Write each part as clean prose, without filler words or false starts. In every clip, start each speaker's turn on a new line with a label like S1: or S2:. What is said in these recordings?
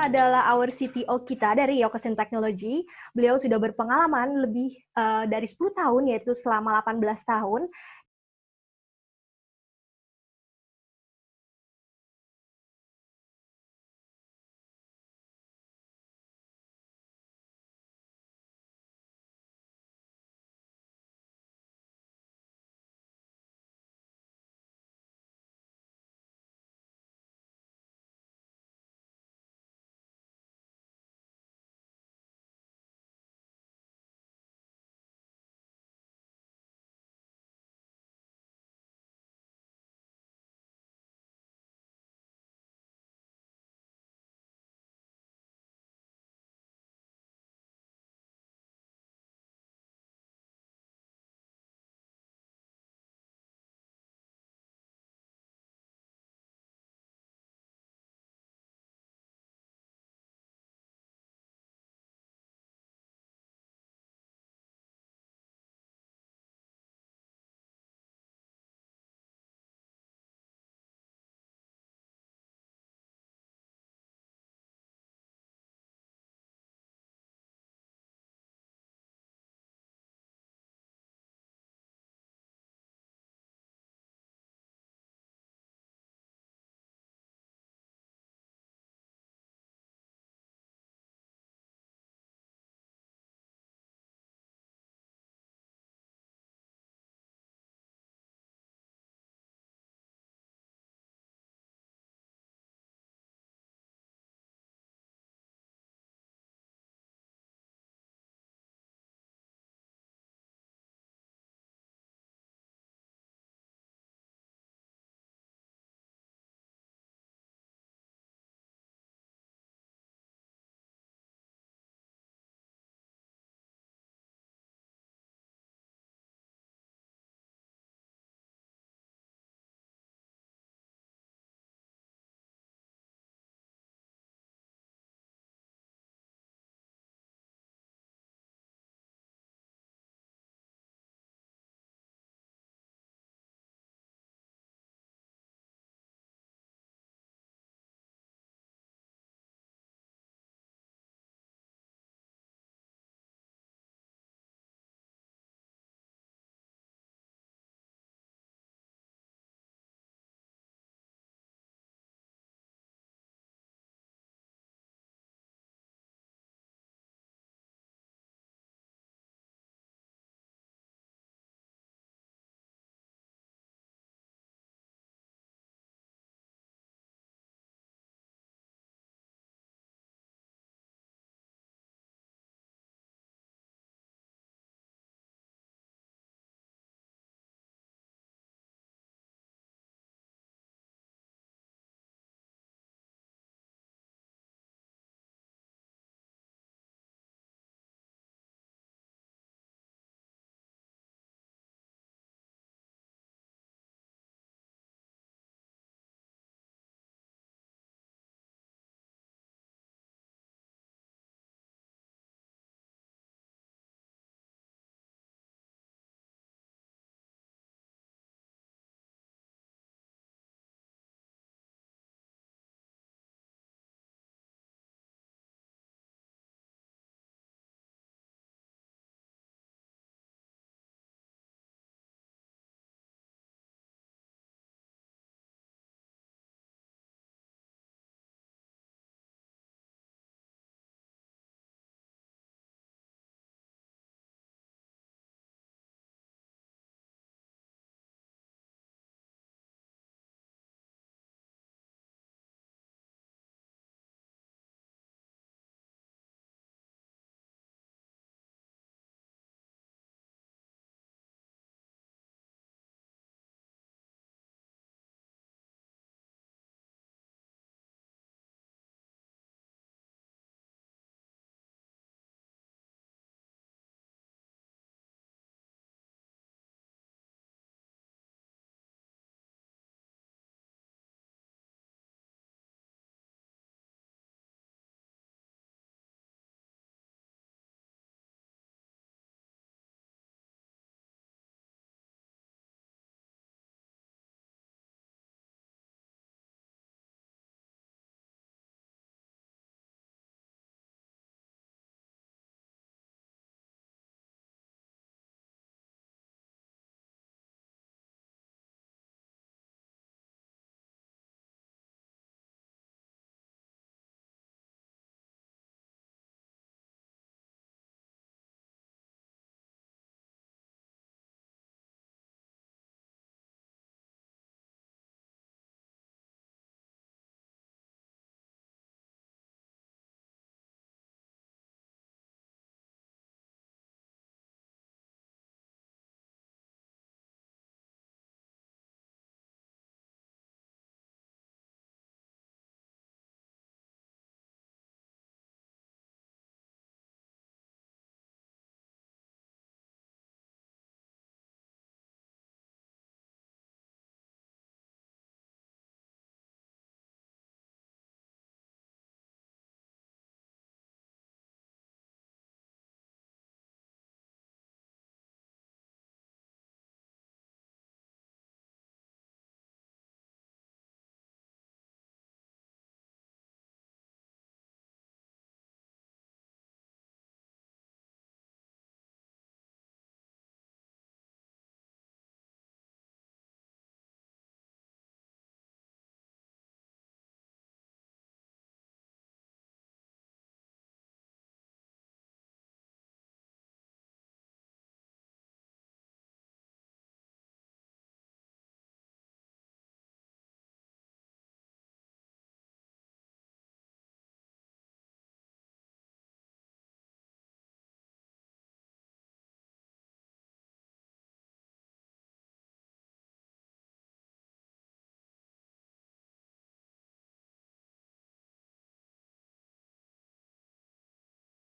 S1: adalah our CTO kita dari Yokosen Technology. Beliau sudah berpengalaman lebih dari 10 tahun, yaitu selama 18 tahun.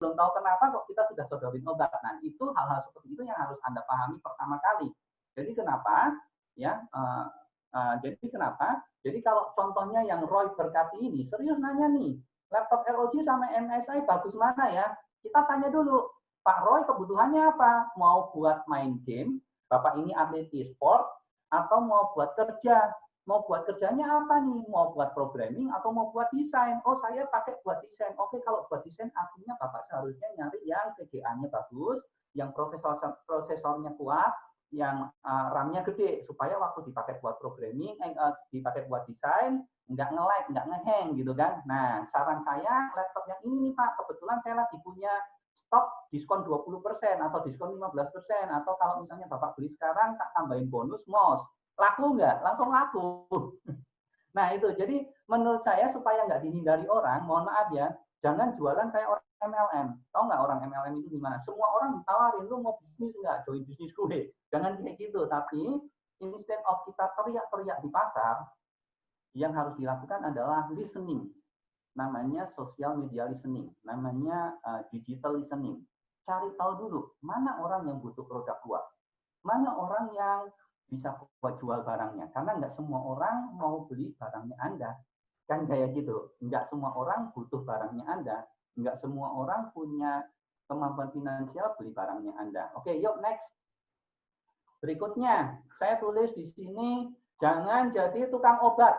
S2: belum tahu kenapa kok kita sudah sodorin obat. Nah, itu hal-hal seperti itu yang harus Anda pahami pertama kali. Jadi kenapa? Ya, jadi kenapa? Jadi kalau contohnya yang Roy berkati ini, serius nanya nih, laptop ROG sama MSI bagus mana ya? Kita tanya dulu, Pak Roy kebutuhannya apa? Mau buat main game, Bapak ini atlet e-sport, atau mau buat kerja? Mau buat kerjanya apa nih? Mau buat programming atau mau buat desain? Oh, saya pakai buat desain. Oke, kalau buat desain artinya Bapak seharusnya nyari yang VGA-nya bagus, yang prosesornya kuat, yang RAM-nya gede, supaya waktu dipakai buat programming, dipakai buat desain, nggak nge-lag, nggak nge-hang gitu kan. Nah, saran saya laptop yang ini nih Pak, kebetulan saya lagi punya stok diskon 20% atau diskon 15%, atau kalau misalnya Bapak beli sekarang, tak tambahin bonus mouse. Laku nggak? Langsung laku. Nah itu, jadi menurut saya supaya nggak dihindari orang, mohon maaf ya, jangan jualan kayak orang MLM. Tahu nggak orang MLM itu gimana? Semua orang ditawarin, lu mau bisnis nggak? Join bisnis gue. Jangan kayak gitu, tapi instead of kita teriak-teriak di pasar, yang harus dilakukan adalah listening. Namanya social media listening, namanya digital listening. Cari tahu dulu, mana orang yang butuh produk gua, mana orang yang bisa buat jual barangnya, karena nggak semua orang mau beli barangnya Anda, kan kayak gitu. Nggak semua orang butuh barangnya Anda, nggak semua orang punya kemampuan finansial beli barangnya Anda. Oke, yuk next. Berikutnya, saya tulis di sini, jangan jadi tukang obat.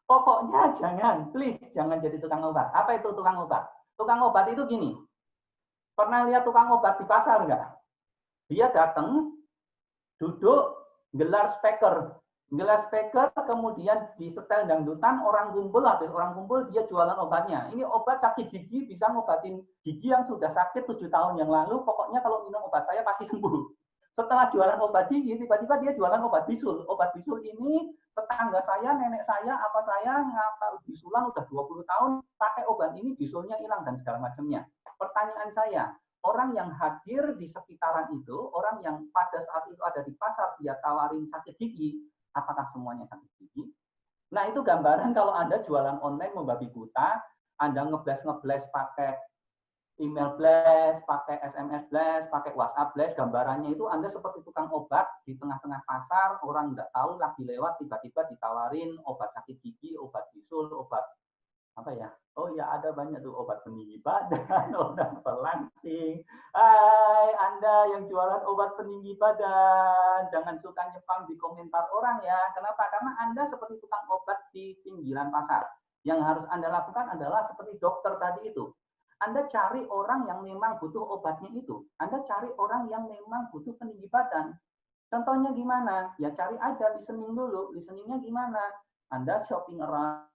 S2: Pokoknya jangan, please, jangan jadi tukang obat. Apa itu tukang obat? Tukang obat itu gini, pernah lihat tukang obat di pasar nggak? Dia datang, duduk, gelar speaker, kemudian disetel dangdutan, orang kumpul, habis orang kumpul dia jualan obatnya. Ini obat sakit gigi, bisa ngobatin gigi yang sudah sakit 7 tahun yang lalu, pokoknya kalau minum obat saya pasti sembuh. Setelah jualan obat gigi, tiba-tiba dia jualan obat bisul. Obat bisul ini tetangga saya, nenek saya, apa saya ngapa bisulan udah 20 tahun, pakai obat ini bisulnya hilang dan segala macamnya. Pertanyaan saya, orang yang hadir di sekitaran itu, orang yang pada saat itu ada di pasar, dia tawarin sakit gigi, apakah semuanya sakit gigi? Nah, itu gambaran kalau Anda jualan online membabi buta, Anda ngeblast pakai email blast, pakai SMS blast, pakai WhatsApp blast, gambarannya itu Anda seperti tukang obat di tengah-tengah pasar, orang nggak tahu lagi lewat, tiba-tiba ditawarin obat sakit gigi, obat bisul, obat apa ya? Oh ya, ada banyak tuh obat peninggi badan, obat pelangsing. Hai, Anda yang jualan obat peninggi badan, jangan suka nyepam di komentar orang ya. Kenapa? Karena Anda seperti tukang obat di pinggiran pasar. Yang harus Anda lakukan adalah seperti dokter tadi itu. Anda cari orang yang memang butuh obatnya itu. Anda cari orang yang memang butuh peninggi badan. Contohnya gimana? Ya cari aja, listening dulu. Listeningnya gimana? Anda shopping around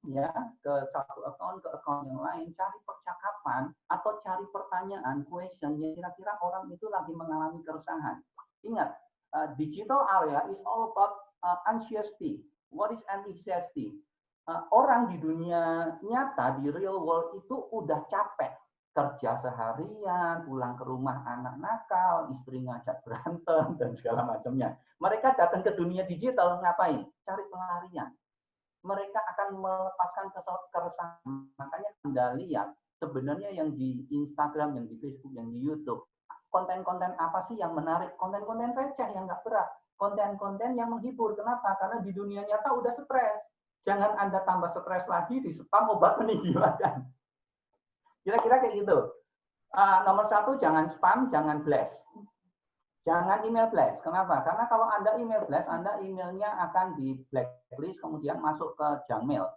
S2: ya ke satu account ke account yang lain, cari percakapan atau cari pertanyaan, question yang kira-kira orang itu lagi mengalami keresahan. Ingat, digital area is all about anxiety. What is anxiety? Orang di dunia nyata, di real world itu udah capek. Kerja seharian, pulang ke rumah anak nakal, istri ngajak berantem, dan segala macamnya. Mereka datang ke dunia digital, ngapain? Cari pelarian. Mereka akan melepaskan keresahan. Makanya Anda lihat, sebenarnya yang di Instagram, yang di Facebook, yang di YouTube, konten-konten apa sih yang menarik? Konten-konten receh yang nggak berat. Konten-konten yang menghibur. Kenapa? Karena di dunia nyata udah stres. Jangan Anda tambah stres lagi di spam obat peninggi badan. Kira-kira kayak gitu. Nomor 1, jangan spam, jangan blast. Jangan email blast. Kenapa? Karena kalau Anda email blast, Anda emailnya akan di blacklist, kemudian masuk ke junk mail.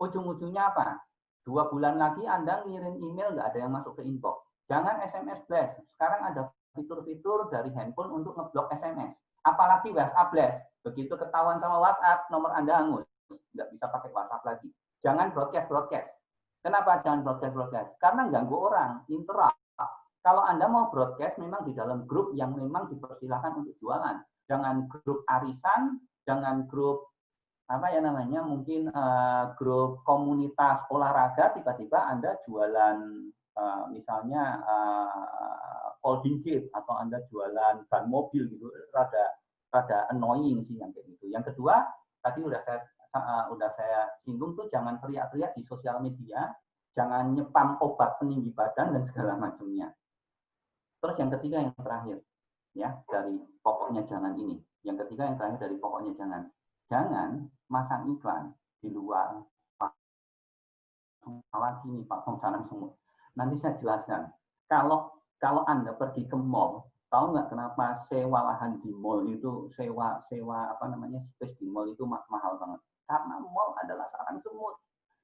S2: Ujung-ujungnya apa? 2 bulan lagi Anda ngirim email, nggak ada yang masuk ke inbox. Jangan SMS blast. Sekarang ada fitur-fitur dari handphone untuk ngeblok SMS. Apalagi WhatsApp blast. Begitu ketahuan sama WhatsApp, nomor Anda hangus. Nggak bisa pakai WhatsApp lagi. Jangan broadcast. Kenapa jangan broadcast? Karena ganggu orang, interrupt. Kalau Anda mau broadcast, memang di dalam grup yang memang dipersilakan untuk jualan. Jangan grup arisan, jangan grup apa ya namanya, mungkin grup komunitas olahraga, tiba-tiba Anda jualan misalnya folding gate, atau Anda jualan ban mobil gitu, rada annoying sih yang kayak gitu. Yang kedua, tadi udah saya singgung tuh, jangan teriak-teriak di sosial media, jangan nyepam obat peninggi badan dan segala macamnya. Terus yang ketiga yang terakhir, ya dari pokoknya jangan ini. Yang ketiga yang terakhir dari pokoknya jangan masang iklan di luar lagi nih platform sarang semut. Nanti saya jelaskan. Kalau Anda pergi ke mall, tahu nggak kenapa sewa lahan di mall itu sewa space di mall itu mahal banget? Karena mall adalah sarang semut.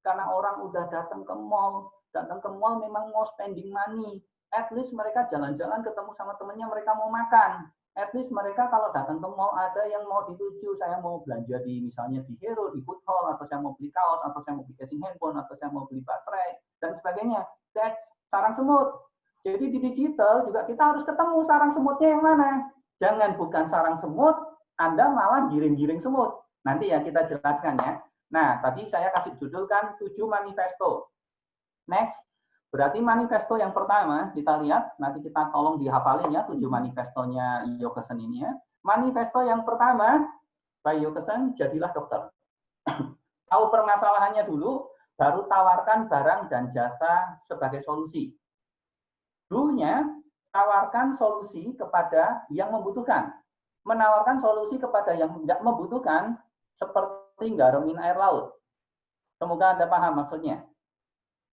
S2: Karena orang udah datang ke mall memang mau spending money. At least mereka jalan-jalan ketemu sama temennya, mereka mau makan. At least mereka kalau datang ke mall ada yang mau dituju, saya mau belanja di misalnya di Hero, di Food Hall, atau saya mau beli kaos, atau saya mau beli casing handphone, atau saya mau beli baterai, dan sebagainya. That's sarang semut. Jadi di digital juga kita harus ketemu sarang semutnya yang mana. Jangan bukan sarang semut, Anda malah giring-giring semut. Nanti ya kita jelaskan ya. Nah, tadi saya kasih judul kan 7 manifesto. Next. Berarti manifesto yang pertama, kita lihat, nanti kita tolong dihafalin ya, 7 manifestonya Yokosen ini ya. Manifesto yang pertama, by Yokosen, jadilah dokter. Tahu permasalahannya dulu, baru tawarkan barang dan jasa sebagai solusi. Dulunya, tawarkan solusi kepada yang membutuhkan. Menawarkan solusi kepada yang tidak membutuhkan, seperti garumin air laut. Semoga Anda paham maksudnya.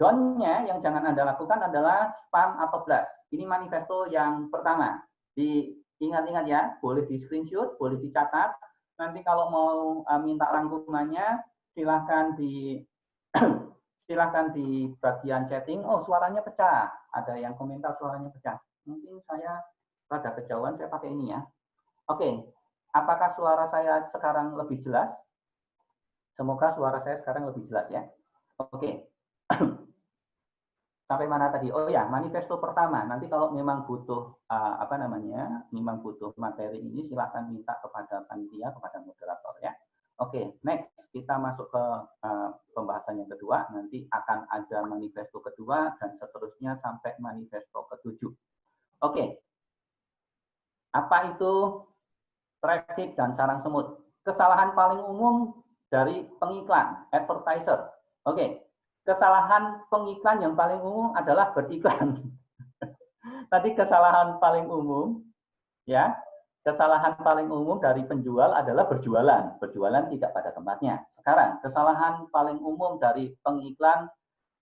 S2: Don't-nya yang jangan Anda lakukan adalah spam atau blast. Ini manifesto yang pertama. Diingat-ingat ya, boleh di screenshot, boleh dicatat. Nanti kalau mau minta rangkumannya, silahkan di bagian chatting. Oh, suaranya pecah. Ada yang komentar suaranya pecah. Mungkin saya rada kejauhan, saya pakai ini ya. Oke, apakah suara saya sekarang lebih jelas? Semoga suara saya sekarang lebih jelas ya. Oke. Sampai mana tadi? Oh ya, manifesto pertama. Nanti kalau memang butuh memang butuh materi ini, silakan minta kepada panitia, kepada moderator ya. Oke, next kita masuk ke pembahasan yang kedua. Nanti akan ada manifesto kedua dan seterusnya sampai manifesto ke-7. Oke. Apa itu traffic dan sarang semut? Kesalahan paling umum dari pengiklan, advertiser. Oke. Kesalahan pengiklan yang paling umum adalah beriklan. Tadi kesalahan paling umum, ya, kesalahan paling umum dari penjual adalah berjualan. Berjualan tidak pada tempatnya. Sekarang, kesalahan paling umum dari pengiklan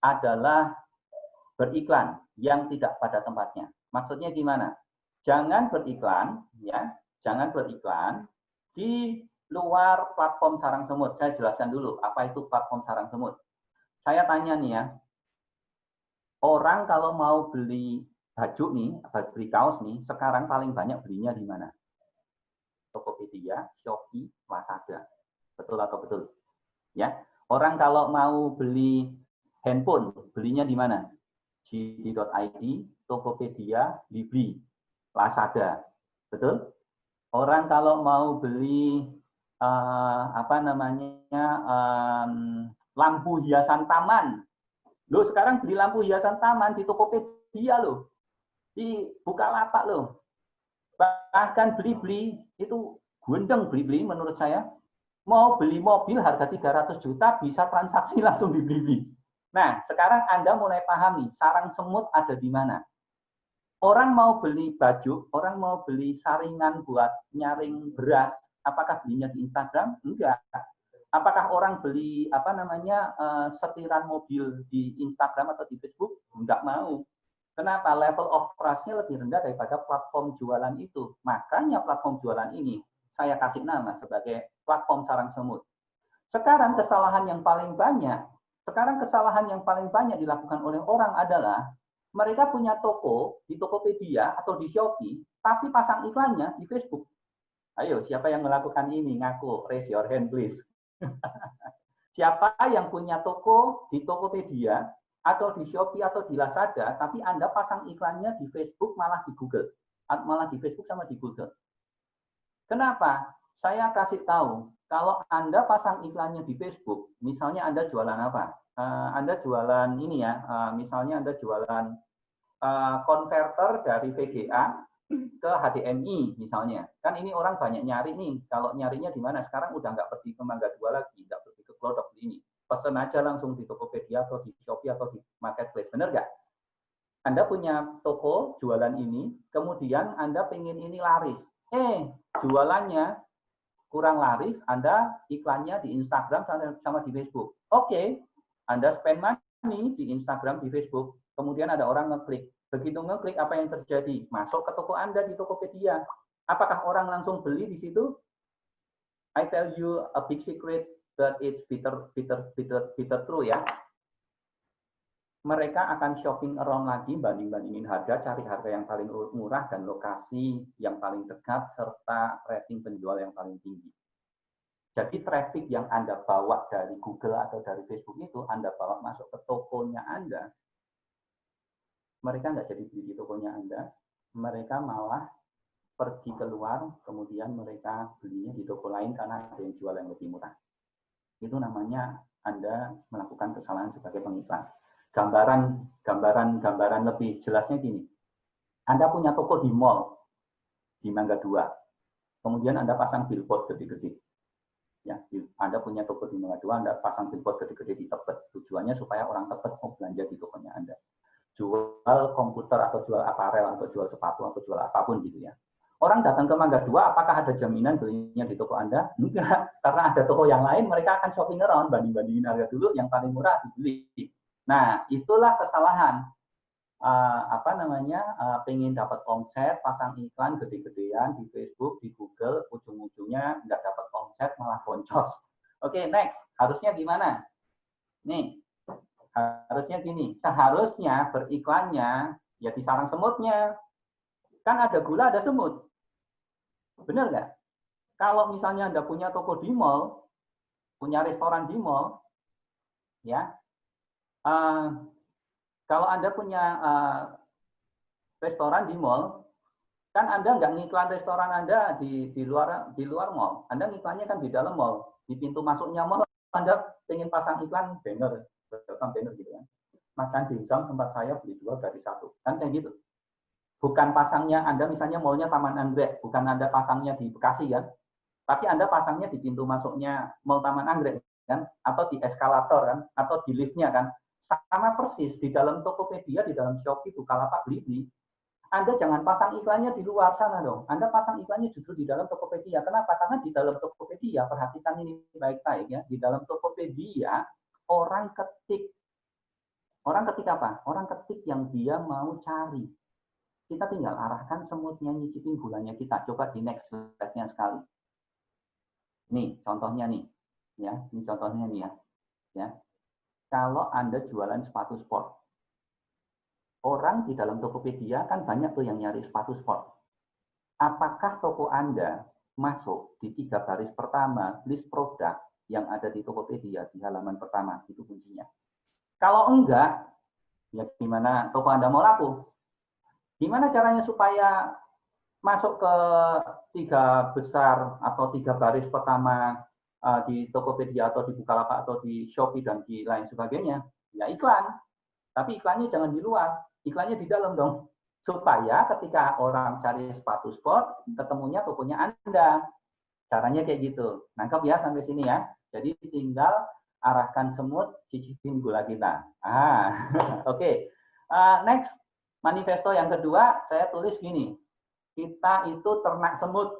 S2: adalah beriklan yang tidak pada tempatnya. Maksudnya gimana? Jangan beriklan, ya, jangan beriklan di luar platform sarang semut. Saya jelaskan dulu apa itu platform sarang semut. Saya tanya nih ya, orang kalau mau beli baju nih, beli kaos nih, sekarang paling banyak belinya di mana? Tokopedia, Shopee, Lazada. Betul atau betul? Ya, orang kalau mau beli handphone, belinya di mana? JD.id, Tokopedia, Libri, Lazada. Betul? Orang kalau mau beli lampu hiasan taman. Loh, sekarang beli lampu hiasan taman di Tokopedia loh. Di Bukalapak loh. Bahkan beli-beli itu gendeng beli-beli menurut saya. Mau beli mobil harga 300 juta bisa transaksi langsung dibeli. Nah, sekarang Anda mulai paham nih, sarang semut ada di mana. Orang mau beli baju, orang mau beli saringan buat nyaring beras, apakah belinya di Instagram? Enggak. Apakah orang beli setiran mobil di Instagram atau di Facebook? Enggak mau. Kenapa? Level of trust-nya lebih rendah daripada platform jualan itu. Makanya platform jualan ini saya kasih nama sebagai platform sarang semut. Sekarang kesalahan yang paling banyak dilakukan oleh orang adalah mereka punya toko di Tokopedia atau di Shopee, tapi pasang iklannya di Facebook. Ayo, siapa yang melakukan ini? Ngaku, raise your hand please. Siapa yang punya toko di Tokopedia atau di Shopee atau di Lazada, tapi Anda pasang iklannya di Facebook malah di Google, malah di Facebook sama di Google. Kenapa? Saya kasih tahu, kalau Anda pasang iklannya di Facebook, misalnya Anda jualan apa? Anda jualan ini ya, misalnya Anda jualan konverter dari VGA ke HDMI misalnya. Kan ini orang banyak nyari nih. Kalau nyarinya di mana? Sekarang udah nggak pergi ke Mangga 2 lagi, nggak pergi ke Glodok ini. Pesen pesen aja langsung di Tokopedia atau di Shopee atau di marketplace, benar nggak? Anda punya toko jualan ini, kemudian Anda pengen ini laris. Jualannya kurang laris, Anda iklannya di Instagram sama di Facebook. Oke, Anda spend money di Instagram, di Facebook, kemudian ada orang ngeklik. Begitu ngeklik, apa yang terjadi? Masuk ke toko Anda di Tokopedia. Apakah orang langsung beli di situ? I tell you a big secret, but it's bitter true ya. Mereka akan shopping around lagi, banding-bandingin harga, cari harga yang paling murah dan lokasi yang paling dekat, serta rating penjual yang paling tinggi. Jadi traffic yang Anda bawa dari Google atau dari Facebook itu, Anda bawa masuk ke tokonya Anda, mereka nggak jadi beli di tokonya Anda, mereka malah pergi keluar, kemudian mereka belinya di toko lain karena ada yang jual yang lebih murah. Itu namanya Anda melakukan kesalahan sebagai pengiklan. Gambaran lebih jelasnya gini. Anda punya toko di mall, di Mangga 2. Kemudian Anda pasang billboard gede-gede. Ya, Anda punya toko di Mangga 2, Anda pasang billboard gede-gede di Tebet. Tujuannya supaya orang Tebet mau belanja di tokonya Anda. Jual komputer atau jual aparel atau jual sepatu atau jual apapun gitu ya. Orang datang ke Mangga 2, apakah ada jaminan belinya di toko Anda? Enggak, karena ada toko yang lain, mereka akan shopping around, banding-bandingin harga dulu, yang paling murah dibeli. Nah, itulah kesalahan. Pengen dapat omset, pasang iklan gede-gedean di Facebook, di Google, ujung-ujungnya nggak dapat omset, malah boncos. Oke, next. Harusnya gimana? Nih, harusnya gini. Seharusnya beriklannya ya di sarang semutnya. Kan ada gula, ada semut. Benar nggak? Kalau misalnya Anda punya toko di mall, punya restoran di mall, ya, kalau Anda punya restoran di mall, kan Anda nggak ngiklan restoran Anda di luar mall. Anda ngiklannya kan di dalam mall. Di pintu masuknya mall, Anda ingin pasang iklan banner, banner gitu kan. Makan dimsum tempat saya beli 2 gratis 1. Kan kayak gitu. Bukan pasangnya Anda misalnya mallnya Taman Anggrek, bukan Anda pasangnya di Bekasi kan, tapi Anda pasangnya di pintu masuknya mall Taman Anggrek kan, atau di eskalator kan, atau di liftnya kan. Sama persis di dalam Tokopedia, di dalam Shopee, Bukalapak, Blibli, Anda jangan pasang iklannya di luar sana dong. Anda pasang iklannya justru di dalam Tokopedia. Kenapa? Karena di dalam Tokopedia, perhatikan ini baik-baik ya, di dalam Tokopedia orang ketik apa? Orang ketik yang dia mau cari. Kita tinggal arahkan semutnya, nyicipin gulanya kita. Coba di next slide-nya sekali. Nih, contohnya nih. Ya, ini contohnya nih ya. Ya. Kalau Anda jualan sepatu sport, orang di dalam Tokopedia kan banyak tuh yang nyari sepatu sport. Apakah toko Anda masuk di 3 baris pertama list produk yang ada di Tokopedia di halaman pertama? Itu kuncinya. Kalau enggak, ya gimana toko Anda mau laku? Gimana caranya supaya masuk ke 3 besar atau 3 baris pertama di Tokopedia atau di Bukalapak atau di Shopee dan di lain sebagainya? Ya iklan. Tapi iklannya jangan di luar, iklannya di dalam dong. Supaya ketika orang cari sepatu sport, ketemunya tokonya Anda. Caranya kayak gitu. Nangkep ya sampai sini ya. Jadi tinggal arahkan semut, cicipin gula kita. Oke. Next, manifesto yang kedua, saya tulis gini. Kita itu ternak semut.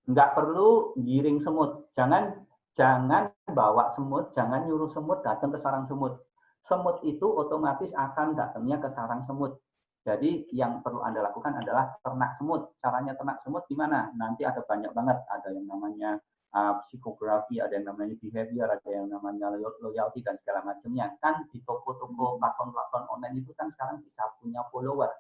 S2: Nggak perlu giring semut. Jangan bawa semut, jangan nyuruh semut datang ke sarang semut. Semut itu otomatis akan datangnya ke sarang semut. Jadi yang perlu Anda lakukan adalah ternak semut. Caranya ternak semut gimana? Nanti ada banyak banget. Ada yang namanya psikografi, ada yang namanya behavior, ada yang namanya loyalty dan segala macamnya. Kan di toko-toko platform online itu kan sekarang bisa punya follower.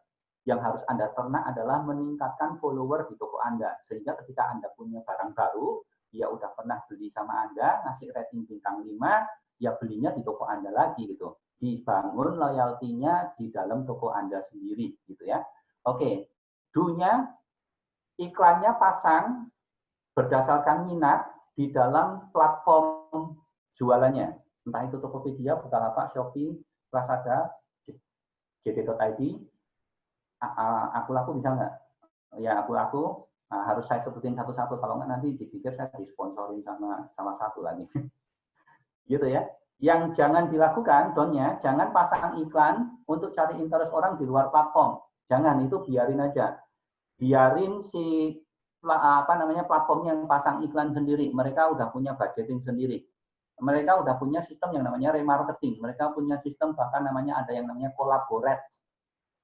S2: Yang harus Anda ternak adalah meningkatkan follower di toko Anda. Sehingga ketika Anda punya barang baru, dia udah pernah beli sama Anda, ngasih rating bintang 5, ya belinya di toko Anda lagi gitu. Dibangun loyaltinya di dalam toko Anda sendiri gitu ya. Oke, do-nya iklannya pasang berdasarkan minat di dalam platform jualannya. Entah itu Tokopedia, Bukalapak, Shopee, Lazada, JD.id, aku laku bisa nggak? Ya aku laku harus saya sebutin satu-satu, kalau nggak nanti dipikir saya disponsorin sama satu lagi. Gitu ya. Yang jangan dilakukan, donnya, jangan pasang iklan untuk cari interest orang di luar platform. Jangan, itu biarin aja. Biarin si platformnya yang pasang iklan sendiri. Mereka udah punya budgeting sendiri. Mereka udah punya sistem yang namanya remarketing. Mereka punya sistem bahkan namanya ada yang namanya collaborate.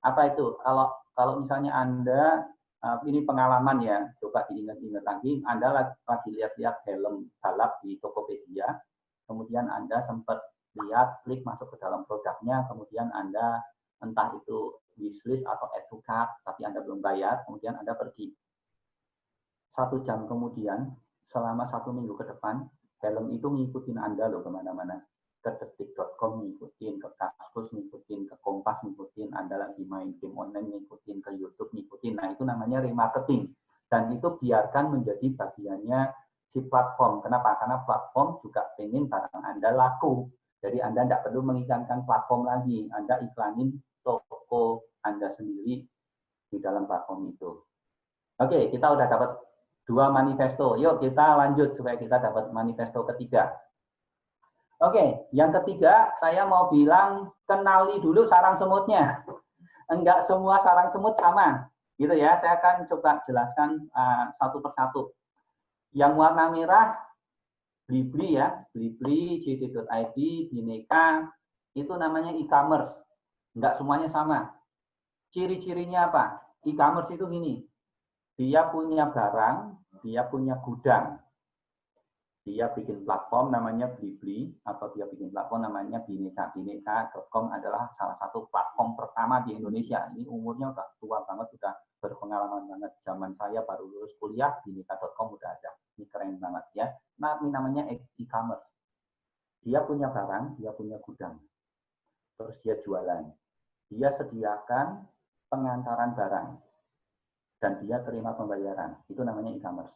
S2: Apa itu? Kalau misalnya Anda ini pengalaman ya, coba diingat-ingat lagi. Anda lagi lihat-lihat helm balap di Tokopedia, kemudian Anda sempat lihat, klik masuk ke dalam produknya, kemudian Anda entah itu wishlist atau add to cart, tapi Anda belum bayar, kemudian Anda pergi. 1 jam kemudian, selama 1 minggu ke depan, helm itu ngikutin Anda loh kemana-mana. Ke detik.com ngikutin, ke Kaskus ngikutin, ke Kompas ngikutin, Anda lagi main game online ngikutin, ke YouTube ngikutin. Nah, itu namanya remarketing. Dan itu biarkan menjadi bagiannya si platform. Kenapa? Karena platform juga pengen barang Anda laku. Jadi Anda tidak perlu mengiklankan platform lagi. Anda iklanin toko Anda sendiri di dalam platform itu. Oke, kita udah dapat 2 manifesto. Yuk kita lanjut supaya kita dapat manifesto ketiga. Oke, yang ketiga saya mau bilang kenali dulu sarang semutnya. Enggak semua sarang semut sama, gitu ya. Saya akan coba jelaskan satu persatu. Yang warna merah, Blibli ya, Blibli, JD.id, Bineka, itu namanya e-commerce. Enggak semuanya sama. Ciri-cirinya apa? E-commerce itu gini, dia punya barang, dia punya gudang. Dia bikin platform namanya Blibli atau dia bikin platform namanya Bineka. Bineka.com adalah salah satu platform pertama di Indonesia. Ini umurnya udah tua banget, udah berpengalaman banget. Zaman saya baru lulus kuliah, Bineka.com udah ada. Ini keren banget ya. Nah, ini namanya e-commerce. Dia punya barang, dia punya gudang. Terus dia jualan. Dia sediakan pengantaran barang. Dan dia terima pembayaran. Itu namanya e-commerce.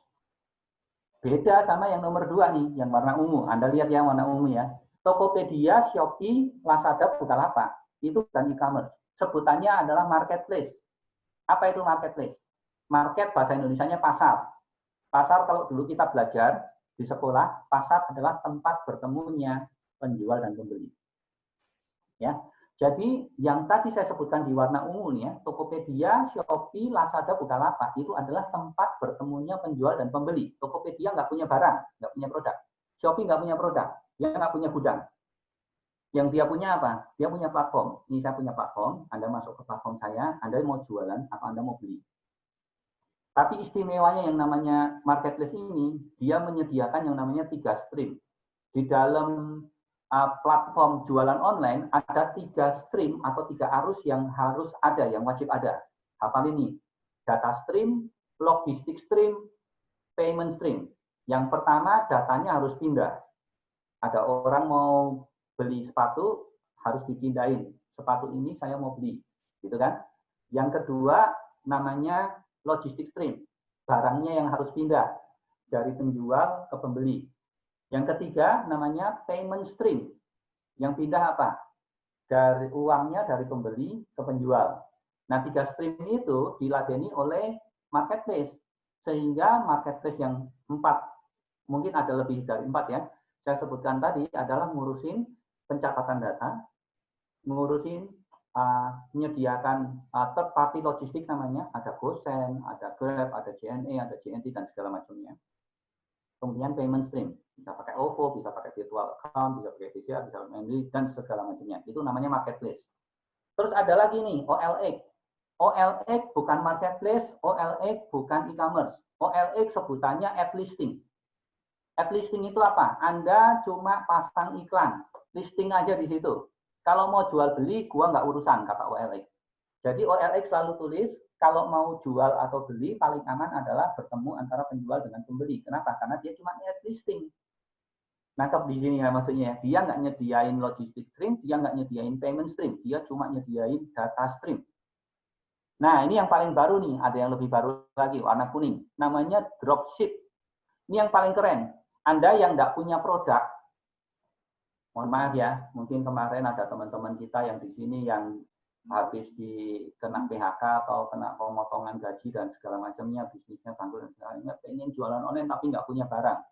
S2: Beda sama yang nomor 2 nih, yang warna ungu. Anda lihat ya warna ungu ya. Tokopedia, Shopee, Lazada, Bukalapak. Itu bukan e-commerce. Sebutannya adalah marketplace. Apa itu marketplace? Market bahasa Indonesianya pasar. Pasar kalau dulu kita belajar di sekolah, pasar adalah tempat bertemunya penjual dan pembeli. Ya. Jadi yang tadi saya sebutkan di warna ungu nih ya, Tokopedia, Shopee, Lazada, Bukalapak itu adalah tempat bertemunya penjual dan pembeli. Tokopedia nggak punya barang, nggak punya produk. Shopee nggak punya produk, dia nggak punya gudang. Yang dia punya apa? Dia punya platform. Ini saya punya platform, Anda masuk ke platform saya, Anda mau jualan atau Anda mau beli. Tapi istimewanya yang namanya marketplace ini, dia menyediakan yang namanya 3 stream. Di dalam platform jualan online ada 3 stream atau 3 arus yang harus ada, yang wajib ada. Hafal ini, data stream, logistik stream, payment stream. Yang pertama datanya harus pindah. Ada orang mau beli sepatu, harus dipindahin. Sepatu ini saya mau beli, gitu kan? Yang kedua namanya logistik stream. Barangnya yang harus pindah dari penjual ke pembeli. Yang ketiga namanya payment stream. Yang pindah apa? Dari uangnya dari pembeli ke penjual. Nah, 3 stream itu diladeni oleh marketplace. Sehingga marketplace yang 4, mungkin ada lebih dari 4 ya, saya sebutkan tadi adalah ngurusin pencatatan data, ngurusin menyediakan third party logistik namanya, ada GoSend, ada Grab, ada JNE, ada JNT, dan segala macamnya. Kemudian payment stream, bisa pakai OVO, bisa pakai virtual account, bisa pakai BCA, bisa mandiri, dan segala macamnya. Itu namanya marketplace. Terus ada lagi nih, OLX. OLX bukan marketplace, OLX bukan e-commerce. OLX sebutannya ad listing. Ad listing itu apa? Anda cuma pasang iklan, listing aja di situ. Kalau mau jual beli, gua nggak urusan, kata OLX. Jadi OLX selalu tulis, kalau mau jual atau beli, paling aman adalah bertemu antara penjual dengan pembeli. Kenapa? Karena dia cuma ad listing. Nangkep di sini ya maksudnya. Dia nggak nyediain logistik stream, dia nggak nyediain payment stream. Dia cuma nyediain data stream. Nah, ini yang paling baru nih. Ada yang lebih baru lagi, warna kuning. Namanya dropship. Ini yang paling keren. Anda yang nggak punya produk, mohon maaf ya, mungkin kemarin ada teman-teman kita yang di sini yang habis kena PHK atau kena pemotongan gaji dan segala macamnya, bisnisnya bangkrut dan sebagainya, pengen jualan online tapi nggak punya barang.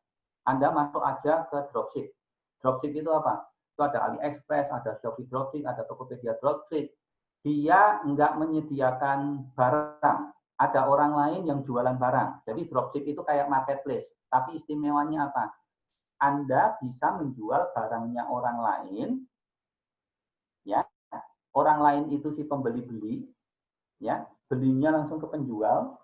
S2: Anda masuk aja ke dropship. Dropship itu apa? Itu ada AliExpress, ada Shopee Dropship, ada Tokopedia Dropship. Dia nggak menyediakan barang. Ada orang lain yang jualan barang. Jadi dropship itu kayak marketplace. Tapi istimewanya apa? Anda bisa menjual barangnya orang lain, ya. Orang lain itu si pembeli-beli, ya. Belinya langsung ke penjual,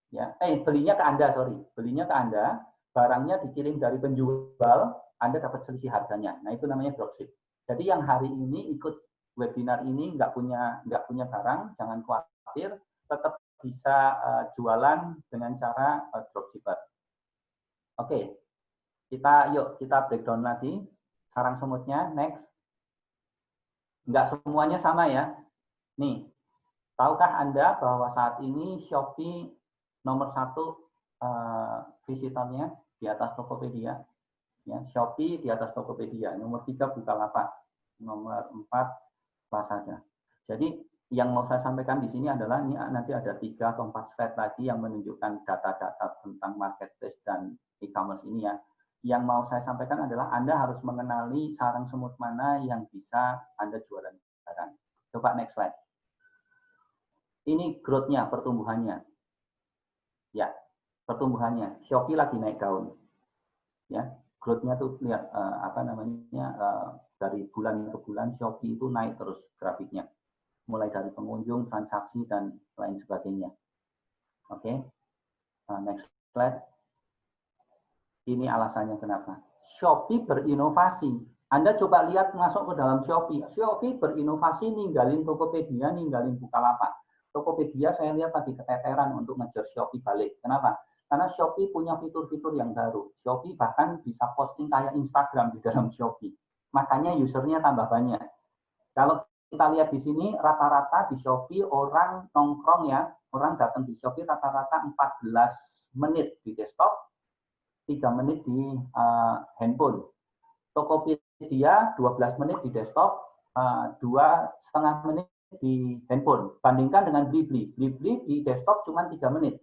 S2: ya. Belinya ke Anda, sorry. Belinya ke Anda, barangnya dikirim dari penjual, Anda dapat selisih harganya. Nah, itu namanya dropship. Jadi yang hari ini ikut webinar ini nggak punya barang, jangan khawatir, tetap bisa jualan dengan cara dropshipper. Oke, kita breakdown lagi sarang semutnya. Next, nggak semuanya sama ya. Nih, tahukah Anda bahwa saat ini Shopee nomor 1 visitornya di atas Tokopedia? Ya, Shopee di atas Tokopedia. Nomor 3 Bukalapak, nomor 4 Lazada. Jadi yang mau saya sampaikan di sini adalah ini nanti ada 3 atau 4 slide lagi yang menunjukkan data-data tentang marketplace dan e-commerce ini ya. Yang mau saya sampaikan adalah Anda harus mengenali sarang semut mana yang bisa Anda jualan barang. Coba next slide. Ini growth-nya, pertumbuhannya. Ya, pertumbuhannya. Shopee lagi naik daun. Ya, growth-nya tuh lihat dari bulan ke bulan Shopee itu naik terus grafiknya. Mulai dari pengunjung, transaksi, dan lain sebagainya. Oke, next slide. Ini alasannya kenapa. Shopee berinovasi. Anda coba lihat masuk ke dalam Shopee. Shopee berinovasi ninggalin Tokopedia, ninggalin Bukalapak. Tokopedia saya lihat lagi keteteran untuk ngejar Shopee balik. Kenapa? Karena Shopee punya fitur-fitur yang baru. Shopee bahkan bisa posting kayak Instagram di dalam Shopee. Makanya usernya tambah banyak. Kalau kita lihat di sini rata-rata di Shopee orang nongkrong ya, orang datang di Shopee rata-rata 14 menit di desktop, 3 menit di handphone. Tokopedia 12 menit di desktop, 2,5 menit di handphone. Bandingkan dengan Blibli. Blibli di desktop cuma 3 menit.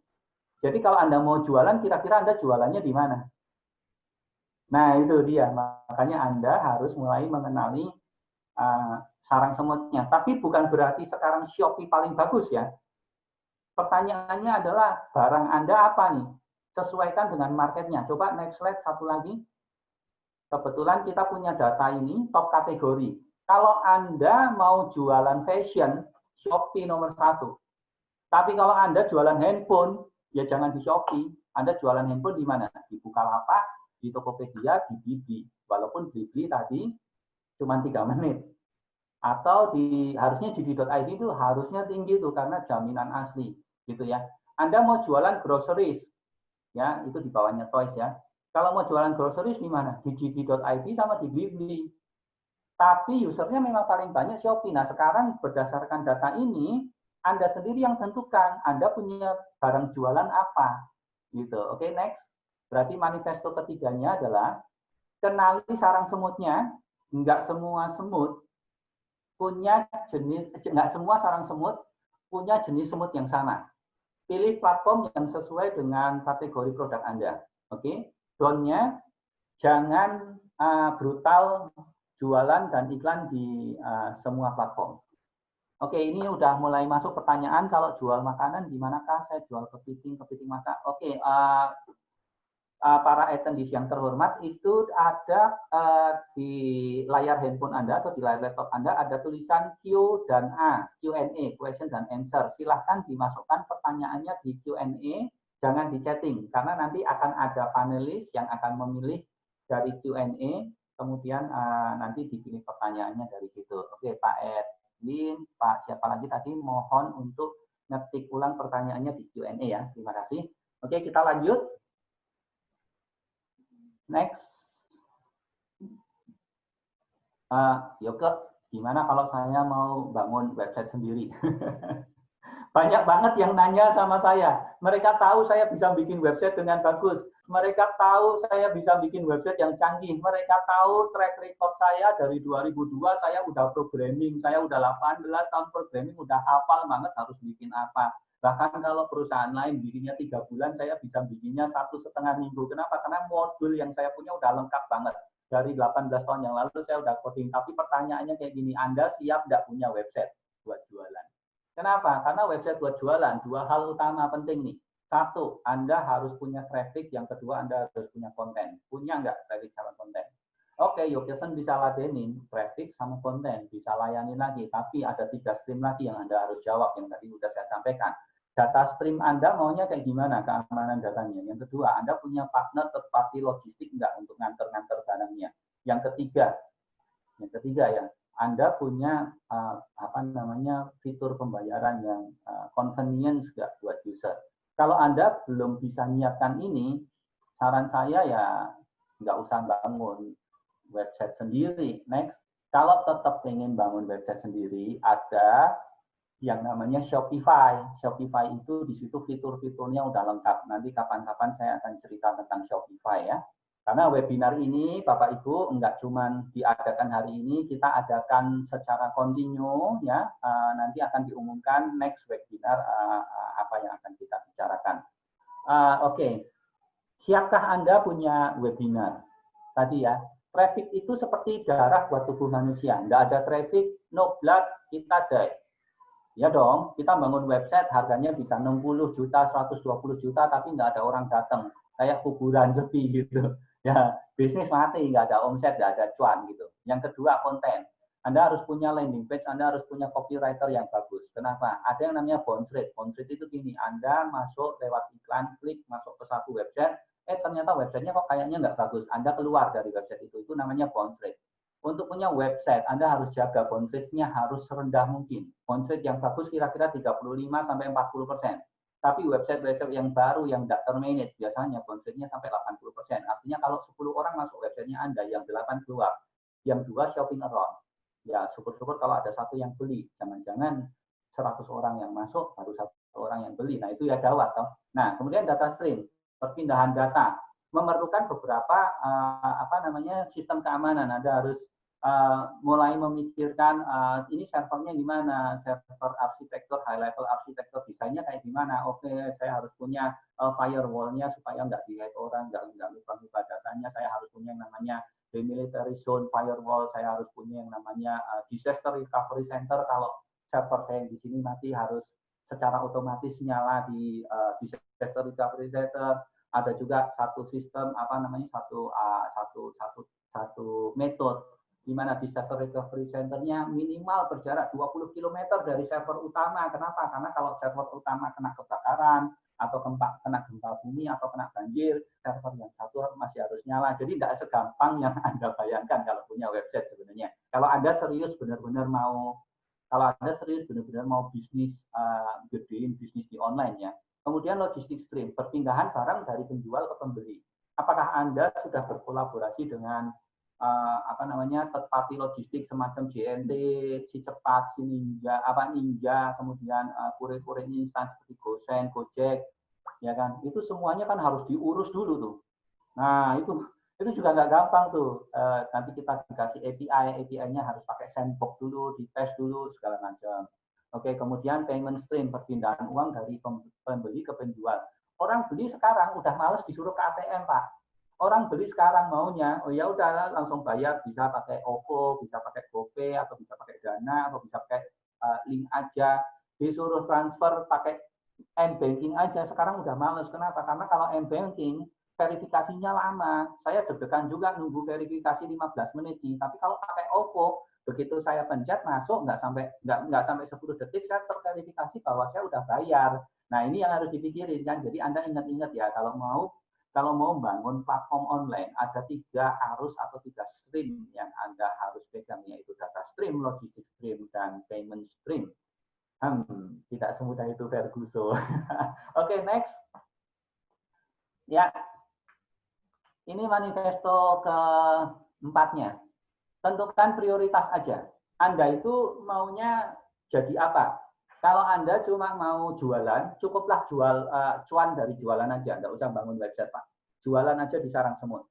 S2: Jadi kalau Anda mau jualan, kira-kira Anda jualannya di mana? Nah, itu dia. Makanya Anda harus mulai mengenali sarang semutnya. Tapi bukan berarti sekarang Shopee paling bagus ya. Pertanyaannya adalah barang Anda apa nih? Sesuaikan dengan marketnya. Coba next slide satu lagi. Kebetulan kita punya data ini top kategori. Kalau Anda mau jualan fashion, Shopee nomor 1. Tapi kalau Anda jualan handphone, ya jangan di Shopee. Anda jualan handphone di mana? Di Bukalapak, di Tokopedia, di Blibli. Walaupun Blibli tadi cuma 3 menit. Atau harusnya JD.id itu harusnya tinggi tuh karena jaminan asli gitu ya. Anda mau jualan groceries ya, itu di bawahnya toys ya. Kalau mau jualan groceries di mana? Di JD.id sama di Blibli. Tapi usernya memang paling banyak Shopee. Nah, sekarang berdasarkan data ini Anda sendiri yang tentukan Anda punya barang jualan apa gitu. Oke, next. Berarti manifesto ketiganya adalah kenali sarang semutnya. Enggak semua semut punya jenis, nggak semua sarang semut punya jenis semut yang sama. Pilih platform yang sesuai dengan kategori produk Anda. Oke, down-nya jangan brutal jualan dan iklan di semua platform. Oke, ini udah mulai masuk pertanyaan. Kalau jual makanan, gimanakah? Saya jual kepiting masak. Oke, para attendees yang terhormat, itu ada di layar handphone Anda atau di layar laptop Anda ada tulisan Q dan A, Q&A, question dan answer. Silahkan dimasukkan pertanyaannya di Q&A, jangan di chatting, karena nanti akan ada panelis yang akan memilih dari Q&A, kemudian nanti dipilih pertanyaannya dari situ. Oke, Pak Edwin, Pak siapa lagi tadi, mohon untuk ngetik ulang pertanyaannya di Q&A ya. Terima kasih. Oke, kita lanjut. Next. Yoke, gimana kalau saya mau bangun website sendiri? Banyak banget yang nanya sama saya. Mereka tahu saya bisa bikin website dengan bagus. Mereka tahu saya bisa bikin website yang canggih. Mereka tahu track record saya dari 2002 saya udah programming. Saya udah 18 tahun programming, udah hafal banget harus bikin apa. Bahkan kalau perusahaan lain bikinnya 3 bulan, saya bisa bikinnya 1,5 minggu. Kenapa? Karena modul yang saya punya udah lengkap banget. Dari 18 tahun yang lalu saya udah coding, tapi pertanyaannya kayak gini, Anda siap nggak punya website buat jualan? Kenapa? Karena website buat jualan, dua hal utama penting nih. Satu, Anda harus punya traffic, yang kedua Anda harus punya konten. Punya nggak traffic sama konten? Oke, Yokeson bisa ladenin traffic sama konten, bisa layani lagi, tapi ada 3 stream lagi yang Anda harus jawab, yang tadi sudah saya sampaikan. Data stream Anda maunya kayak gimana keamanan datanya? Yang kedua, Anda punya partner third party logistik nggak untuk nganter-nganter barangnya? Yang ketiga ya, Anda punya fitur pembayaran yang convenience nggak buat user. Kalau Anda belum bisa nyiapkan ini, saran saya ya nggak usah bangun website sendiri. Next, kalau tetap ingin bangun website sendiri, ada yang namanya Shopify. Shopify itu di situ fitur-fiturnya udah lengkap. Nanti kapan-kapan saya akan cerita tentang Shopify ya. Karena webinar ini Bapak Ibu enggak cuma diadakan hari ini, kita adakan secara kontinu ya. Nanti akan diumumkan next webinar apa yang akan kita bicarakan. Oke. Siapkah Anda punya webinar? Tadi ya, traffic itu seperti darah buat tubuh manusia. Enggak ada traffic, no blood, kita die. Ya dong, kita bangun website harganya bisa 60 juta, 120 juta, tapi nggak ada orang datang. Kayak kuburan sepi gitu. Ya, bisnis mati, nggak ada omset, nggak ada cuan gitu. Yang kedua, konten. Anda harus punya landing page, Anda harus punya copywriter yang bagus. Kenapa? Ada yang namanya bounce rate. Bounce rate itu gini, Anda masuk lewat iklan, klik masuk ke satu website, ternyata websitenya kok kayaknya nggak bagus. Anda keluar dari website itu namanya bounce rate. Untuk punya website, Anda harus jaga bounce rate-nya harus serendah mungkin. Bounce rate yang bagus kira-kira 35-40%. Tapi website-website yang baru, yang tidak termanage, biasanya bounce rate-nya sampai 80%. Artinya kalau 10 orang masuk website-nya Anda, yang 8 keluar, yang 2 shopping around. Ya, syukur-syukur kalau ada satu yang beli. Jangan-jangan 100 orang yang masuk, baru 1 orang yang beli. Nah, itu ya gawat. Toh. Nah, kemudian data stream, perpindahan data. Memerlukan beberapa sistem keamanan. Anda harus mulai memikirkan ini servernya gimana, server arsitektur, high level arsitektur, desainnya kayak gimana. Oke, saya harus punya firewall-nya supaya nggak di-hack orang, nggak lupa-lupa datanya. Saya harus punya yang namanya demilitary zone firewall. Saya harus punya yang namanya disaster recovery center. Kalau server saya yang di sini mati harus secara otomatis nyala di disaster recovery center. Ada juga satu sistem satu metode di mana disaster recovery center-nya minimal berjarak 20 km dari server utama. Kenapa? Karena kalau server utama kena kebakaran atau kena gempa bumi atau kena banjir, server yang satu masih harus nyala. Jadi tidak segampang yang Anda bayangkan kalau punya website sebenarnya. Kalau Anda serius benar-benar mau bisnis, gedein bisnis di online ya. Kemudian logistik stream, perpindahan barang dari penjual ke pembeli. Apakah Anda sudah berkolaborasi dengan third party logistik semacam JNT, Si Cepat, Si Ninja, Ninja, kemudian kurir-kurir instan seperti GoSend, Gojek, ya kan? Itu semuanya kan harus diurus dulu tuh. Nah, itu juga nggak gampang tuh. Nanti kita dikasih API-nya harus pakai sandbox dulu, dites dulu segala macam. Oke, kemudian payment stream, perpindahan uang dari pembeli ke penjual. Orang beli sekarang udah males disuruh ke ATM, Pak. Orang beli sekarang maunya, oh ya udah langsung bayar, bisa pakai OVO, bisa pakai GoPay, atau bisa pakai Dana, atau bisa pakai link aja. Disuruh transfer pakai M-Banking aja, sekarang udah males. Kenapa? Karena kalau M-Banking, verifikasinya lama. Saya deg-degan juga nunggu verifikasi 15 menit nih. Tapi kalau pakai OVO, begitu saya pencet masuk nggak sampai 10 detik saya terverifikasi bahwa saya udah bayar. Nah, ini yang harus dipikirin kan. Jadi Anda ingat-ingat ya, kalau mau bangun platform online, ada 3 arus atau 3 stream yang Anda harus pegang, yaitu data stream, logistik stream, dan payment stream. Tidak semudah itu, Ferguson. Oke, next. Ya, ini manifesto keempatnya. Tentukan prioritas aja. Anda itu maunya jadi apa? Kalau Anda cuma mau jualan, cukuplah cuan dari jualan aja. Nggak usah bangun website, Pak. Jualan aja di sarang semut.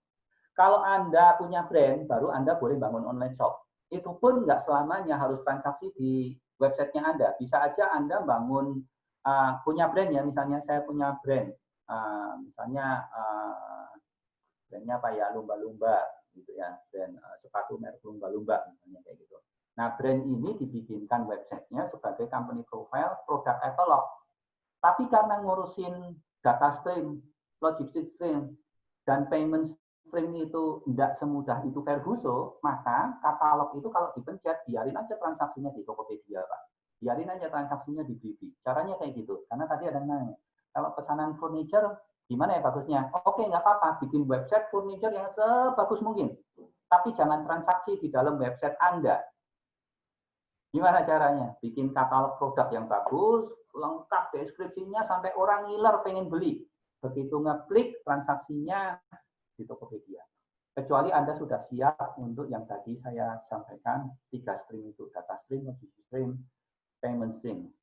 S2: Kalau Anda punya brand, baru Anda boleh bangun online shop. Itu pun nggak selamanya harus transaksi di websitenya Anda. Bisa aja Anda bangun, punya brand ya. Misalnya saya punya brand. Brandnya apa ya? Lumba-lumba. gitu ya, brand sepatu merek lumba-lumba misalnya kayak gitu. Nah, brand ini dibikinkan websitenya sebagai company profile, product catalog. Tapi karena ngurusin data stream, logistic stream, dan payment stream itu tidak semudah itu Verbuso, maka katalog itu kalau dipencet, biarin aja transaksinya di Tokopedia, Pak. Biarin aja transaksinya di Bibi. Caranya kayak gitu. Karena tadi ada yang nanya, kalau pesanan furniture, gimana ya bagusnya? Oke, nggak apa-apa, bikin website furniture yang sebagus mungkin. Tapi jangan transaksi di dalam website Anda. Gimana caranya? Bikin katalog produk yang bagus, lengkap deskripsinya sampai orang ngiler pengen beli. Begitu ngeklik, transaksinya di Tokopedia. Kecuali Anda sudah siap untuk yang tadi saya sampaikan, 3 stream itu, data stream, logistic stream, payment stream.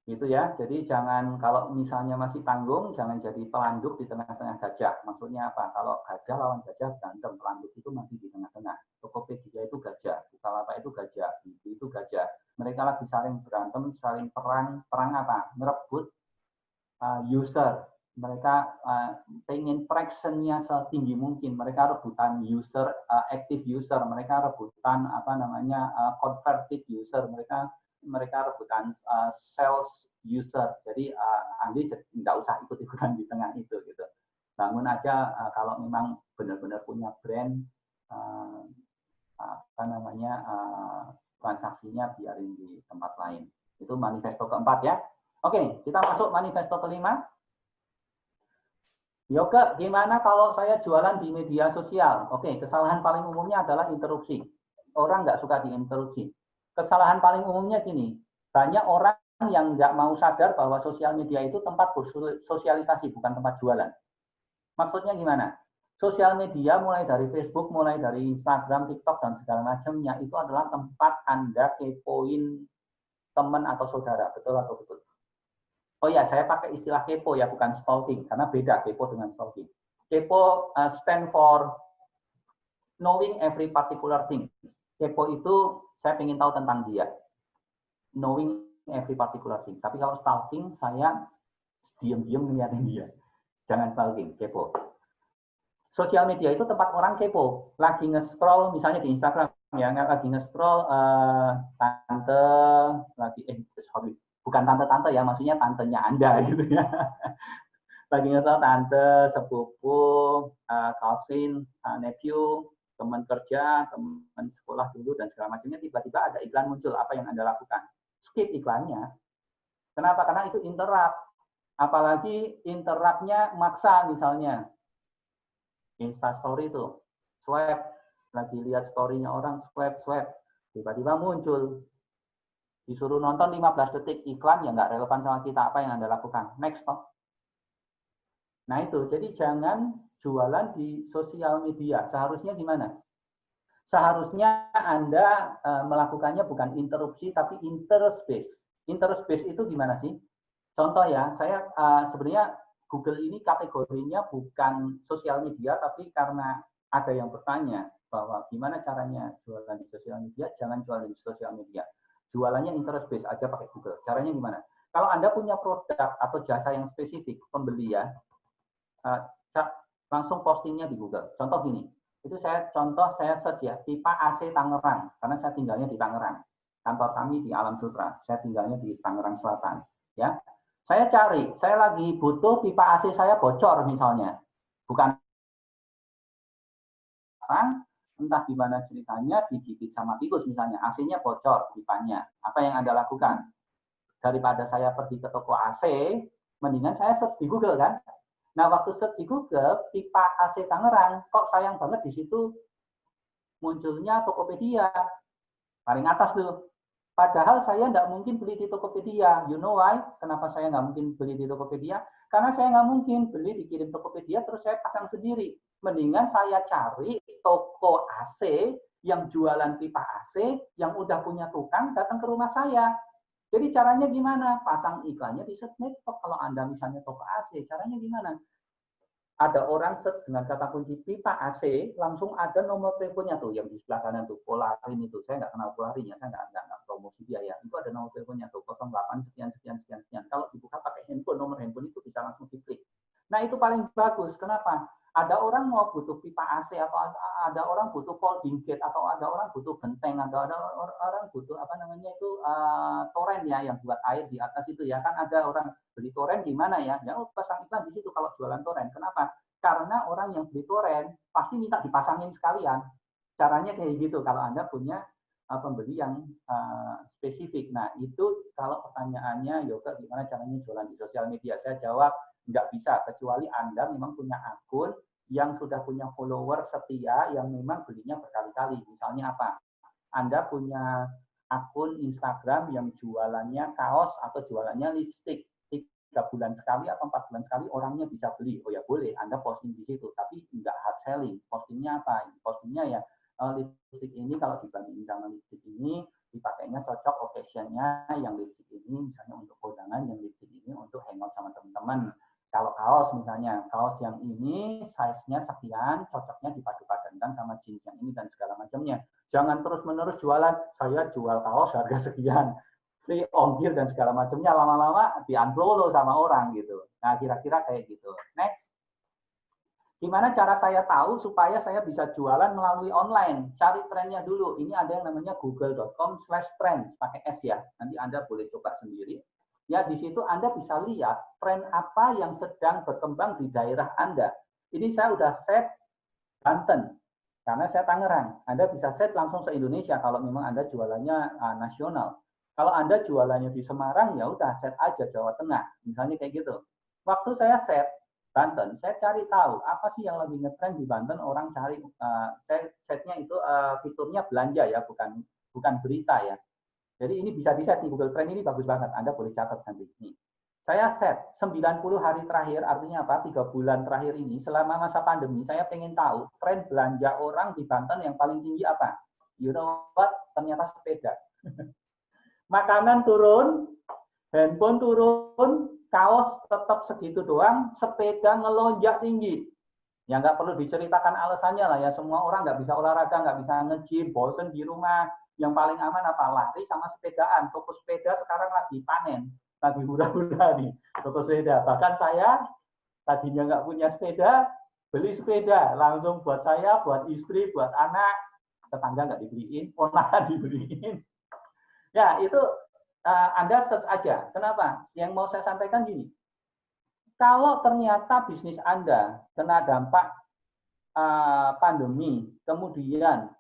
S2: Gitu ya. Jadi jangan, kalau misalnya masih tanggung, jangan jadi pelanduk di tengah-tengah gajah. Maksudnya apa? Kalau gajah lawan gajah berantem, pelanduk itu mati di tengah-tengah. Tokopedia itu gajah, Bukalapak itu gajah, itu gajah. Mereka lagi saling berantem, saling perang apa? Merebut user. Mereka pengen traction-nya setinggi mungkin. Mereka rebutan user, active user. Mereka rebutan apa namanya converted user. Mereka rebutan sales user. Jadi Andi nggak usah ikut-ikutan di tengah itu gitu. Bangun aja kalau memang benar-benar punya brand apa namanya transaksinya biarin di tempat lain. Itu manifesto keempat ya. Oke, kita masuk manifesto kelima. Yoga, gimana kalau saya jualan di media sosial? Oke, kesalahan paling umumnya adalah interupsi. Orang nggak suka diinterupsi. Kesalahan paling umumnya gini, banyak orang yang nggak mau sadar bahwa sosial media itu tempat bersosialisasi, bukan tempat jualan. Maksudnya gimana? Sosial media mulai dari Facebook, mulai dari Instagram, TikTok, dan segala macamnya, itu adalah tempat Anda kepoin teman atau saudara. Betul atau betul? Oh ya, saya pakai istilah kepo ya, bukan stalking, karena beda kepo dengan stalking. Kepo stand for knowing every particular thing. Kepo itu saya ingin tahu tentang dia. Knowing every particular thing. Tapi kalau stalking, saya diam-diam ngeliatin dia. Jangan stalking, kepo. Sosial media itu tempat orang kepo. Lagi nge-scroll, misalnya di Instagram, ya, lagi nge-scroll, tante, lagi, sorry, bukan tante-tante ya, maksudnya tantenya Anda gitu ya. Lagi nge-scroll tante, sepupu, cousin, nephew, teman kerja, teman sekolah dulu, dan segala macamnya, tiba-tiba ada iklan muncul, apa yang Anda lakukan? Skip iklannya. Kenapa? Karena itu interrupt. Apalagi interrupt-nya maksa misalnya. Instastory itu, swipe, lagi lihat story-nya orang, swipe, tiba-tiba muncul. Disuruh nonton 15 detik iklan, ya nggak relevan sama kita, apa yang Anda lakukan? Next, stop. Nah itu, jadi jangan jualan di sosial media. Seharusnya gimana? Seharusnya Anda melakukannya bukan interupsi, tapi interspace. Interspace itu gimana sih? Contoh ya, saya sebenarnya Google ini kategorinya bukan sosial media, tapi karena ada yang bertanya bahwa gimana caranya jualan di sosial media, jangan jualan di sosial media. Jualannya interest-based aja pakai Google. Caranya gimana? Kalau Anda punya produk atau jasa yang spesifik, pembeli ya, langsung postingnya di Google. Contoh gini, itu saya search ya, pipa AC Tangerang, karena saya tinggalnya di Tangerang. Kantor kami di Alam Sutra, saya tinggalnya di Tangerang Selatan. Ya, saya cari, saya lagi butuh pipa AC saya bocor misalnya. Bukan entah gimana ceritanya, digigit sama tikus misalnya, AC-nya bocor pipanya. Apa yang Anda lakukan? Daripada saya pergi ke toko AC, mendingan saya search di Google kan. Nah, waktu search di Google, pipa AC Tangerang, kok sayang banget di situ munculnya Tokopedia. Paling atas tuh. Padahal saya nggak mungkin beli di Tokopedia. You know why? Kenapa saya nggak mungkin beli di Tokopedia? Karena saya nggak mungkin beli dikirim Tokopedia terus saya pasang sendiri. Mendingan saya cari toko AC yang jualan pipa AC yang udah punya tukang datang ke rumah saya. Jadi caranya gimana? Pasang iklannya di search network. Kalau Anda misalnya toko AC, caranya gimana? Ada orang search dengan kata kunci pipa AC, langsung ada nomor teleponnya tuh yang di sebelah kanan tuh, Polarin itu. Saya nggak kenal Polarin ya, saya nggak promosi dia ya. Itu ada nomor teleponnya tuh, 08 sekian. Kalau dibuka pakai handphone, nomor handphone itu bisa langsung diklik. Nah itu paling bagus. Kenapa? Ada orang mau butuh pipa AC, atau ada orang butuh folding gate, atau ada orang butuh genteng, atau ada orang butuh apa namanya itu toren ya, yang buat air di atas itu ya. Kan ada orang beli toren gimana ya? Ya pasang iklan di situ kalau jualan toren. Kenapa? Karena orang yang beli toren pasti minta dipasangin sekalian. Caranya kayak gitu kalau Anda punya pembeli yang spesifik. Nah, itu kalau pertanyaannya, Yoga gimana caranya jualan di sosial media? Saya jawab, nggak bisa, kecuali Anda memang punya akun yang sudah punya follower setia yang memang belinya berkali-kali. Misalnya apa? Anda punya akun Instagram yang jualannya kaos atau jualannya lipstick. 3 bulan sekali atau 4 bulan sekali orangnya bisa beli. Oh ya boleh, Anda posting di situ. Tapi nggak hard selling. Postingnya apa? Postingnya ya, lipstick ini kalau dibandingin sama lipstick ini, dipakainya cocok occasion-nya, yang lipstick ini misalnya untuk kondangan, yang lipstick ini untuk hangout sama teman-teman. Kalau kaos misalnya, kaos yang ini size-nya sekian, cocoknya dipadu-padankan sama jeans yang ini dan segala macamnya. Jangan terus-menerus jualan, saya jual kaos harga sekian, free ongkir dan segala macamnya, lama-lama di-unfollow sama orang gitu. Nah, kira-kira kayak gitu. Next. Gimana cara saya tahu supaya saya bisa jualan melalui online? Cari trennya dulu. Ini ada yang namanya google.com/trends, pakai S ya. Nanti Anda boleh coba sendiri. Ya, di situ Anda bisa lihat tren apa yang sedang berkembang di daerah Anda. Ini saya udah set Banten, karena saya Tangerang. Anda bisa set langsung se-Indonesia kalau memang Anda jualannya nasional. Kalau Anda jualannya di Semarang, ya udah set aja Jawa Tengah. Misalnya kayak gitu. Waktu saya set Banten, saya cari tahu apa sih yang lagi ngetrend di Banten, orang cari, saya setnya itu fiturnya belanja ya, bukan berita ya. Jadi ini bisa di-set di Google Trend, ini bagus banget. Anda boleh catat nanti. Nih. Saya set 90 hari terakhir, artinya apa? 3 bulan terakhir ini, selama masa pandemi, saya pengen tahu tren belanja orang di Banten yang paling tinggi apa? You know what? Ternyata sepeda. Makanan turun, handphone turun, kaos tetap segitu doang, sepeda ngelonjak tinggi. Ya nggak perlu diceritakan alasannya lah ya, semua orang nggak bisa olahraga, nggak bisa nge-gym, bosen di rumah. Yang paling aman apa? Lari sama sepedaan. Toko sepeda sekarang lagi panen, lagi hura-hura nih, toko sepeda. Bahkan saya tadinya nggak punya sepeda, beli sepeda langsung buat saya, buat istri, buat anak, tetangga nggak dibeliin, ponakan dibeliin. Ya itu Anda search aja. Kenapa? Yang mau saya sampaikan gini. Kalau ternyata bisnis Anda kena dampak pandemi, kemudian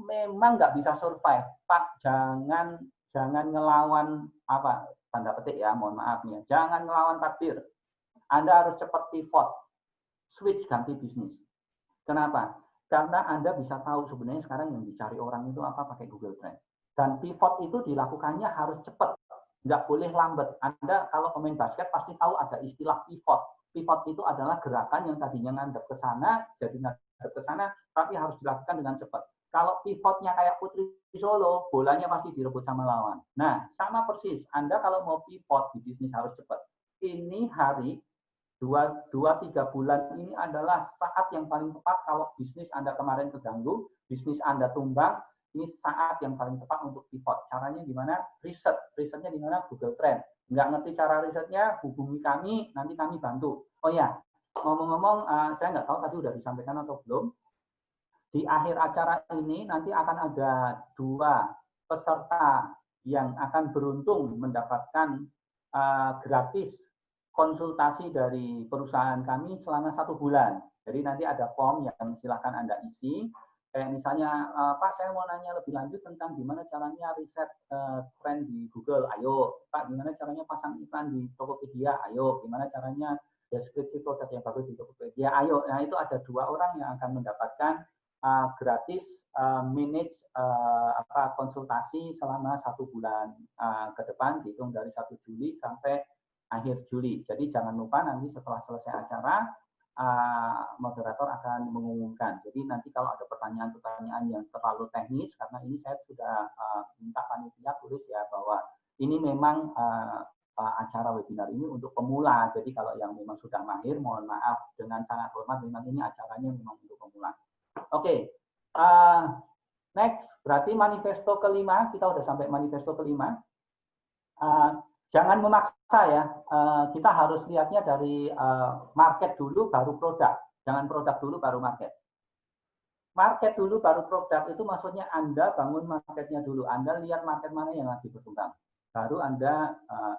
S2: memang nggak bisa survive, Pak, jangan ngelawan apa tanda petik ya, mohon maaf nih, jangan ngelawan takdir. Anda harus cepat pivot, switch ganti bisnis. Kenapa? Karena Anda bisa tahu sebenarnya sekarang yang dicari orang itu apa pakai Google Trend. Dan pivot itu dilakukannya harus cepat, nggak boleh lambat. Anda kalau pemain basket pasti tahu ada istilah pivot. Pivot itu adalah gerakan yang tadinya ngadep ke sana, jadi ngadep ke sana, tapi harus dilakukan dengan cepat. Kalau pivotnya kayak Putri Solo, bolanya pasti direbut sama lawan. Nah, sama persis. Anda kalau mau pivot di bisnis harus cepat. Ini hari 2-3 bulan ini adalah saat yang paling tepat kalau bisnis Anda kemarin keganggu, bisnis Anda tumbang, ini saat yang paling tepat untuk pivot. Caranya gimana? Risetnya di mana? Google Trend. Nggak ngerti cara risetnya, hubungi kami, nanti kami bantu. Oh ya, ngomong-ngomong, saya nggak tahu tadi udah disampaikan atau belum. Di akhir acara ini nanti akan ada 2 peserta yang akan beruntung mendapatkan gratis konsultasi dari perusahaan kami selama 1 bulan. Jadi nanti ada form yang silakan Anda isi. Kayak misalnya, Pak, saya mau nanya lebih lanjut tentang gimana caranya riset tren di Google. Ayo, Pak, gimana caranya pasang iklan di Tokopedia. Ayo, gimana caranya deskripsi produk yang bagus di Tokopedia. Ayo, nah itu ada 2 orang yang akan mendapatkan gratis manage konsultasi selama 1 bulan ke depan, dihitung dari 1 Juli sampai akhir Juli. Jadi jangan lupa nanti setelah selesai acara, moderator akan mengumumkan. Jadi nanti kalau ada pertanyaan-pertanyaan yang terlalu teknis, karena ini saya sudah minta panitia tulis ya bahwa ini memang acara webinar ini untuk pemula. Jadi kalau yang memang sudah mahir, mohon maaf, dengan sangat hormat, memang ini acaranya memang untuk pemula. Oke, next, berarti manifesto kelima, kita udah sampai manifesto kelima. Jangan memaksa ya, kita harus lihatnya dari market dulu, baru produk. Jangan produk dulu baru market. Market dulu baru produk itu maksudnya Anda bangun marketnya dulu. Anda lihat market mana yang lagi berkembang. Baru Anda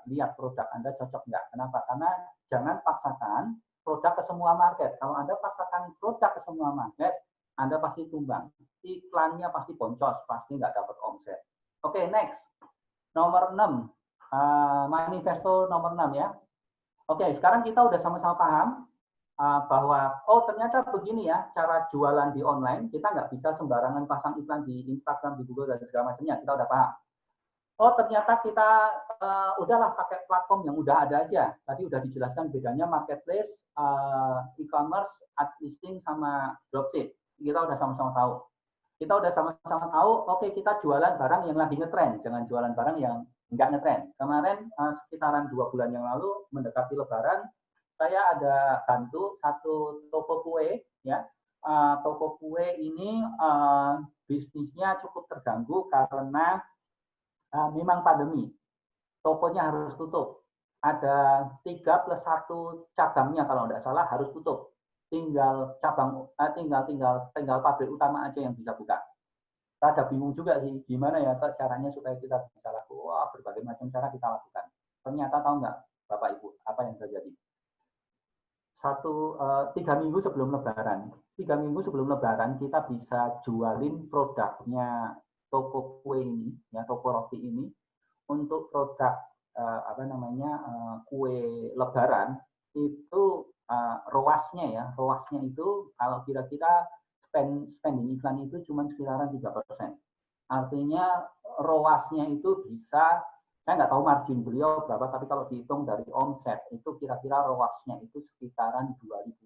S2: lihat produk Anda cocok nggak. Kenapa? Karena jangan paksakan produk ke semua market. Kalau Anda paksakan produk ke semua market, Anda pasti tumbang. Iklannya pasti boncos, pasti nggak dapat omset. Oke, next. Nomor 6. Manifesto nomor 6 ya. Oke, sekarang kita udah sama-sama paham bahwa ternyata begini ya cara jualan di online. Kita nggak bisa sembarangan pasang iklan di Instagram, di Google, dan segala macamnya. Kita udah paham. Ternyata kita udahlah pakai platform yang udah ada aja. Tadi udah dijelaskan bedanya marketplace, e-commerce, ad listing, sama dropship. Kita udah sama-sama tahu. Kita udah sama-sama tahu, oke, kita jualan barang yang lagi ngetren, jangan jualan barang yang nggak ngetren. Kemarin sekitaran 2 bulan yang lalu mendekati Lebaran, saya ada bantu satu toko kue, ya. Toko kue ini bisnisnya cukup terganggu karena memang pandemi. Tokonya harus tutup. Ada 3 plus 1 cabangnya kalau tidak salah harus tutup. Tinggal pabrik utama aja yang bisa buka. Rada bingung juga sih, gimana ya caranya supaya kita bisa laku. Wah, berbagai macam cara kita lakukan. Ternyata tahu nggak, Bapak Ibu, apa yang terjadi? 3 minggu sebelum Lebaran. 3 minggu sebelum Lebaran kita bisa jualin produknya toko kue ini, ya, toko roti ini, untuk produk kue Lebaran itu roasnya itu kalau kira-kira spending iklan itu cuma sekitaran 3%. Artinya roasnya itu bisa, saya nggak tahu margin beliau berapa, tapi kalau dihitung dari omset itu kira-kira roasnya itu sekitaran 2000%.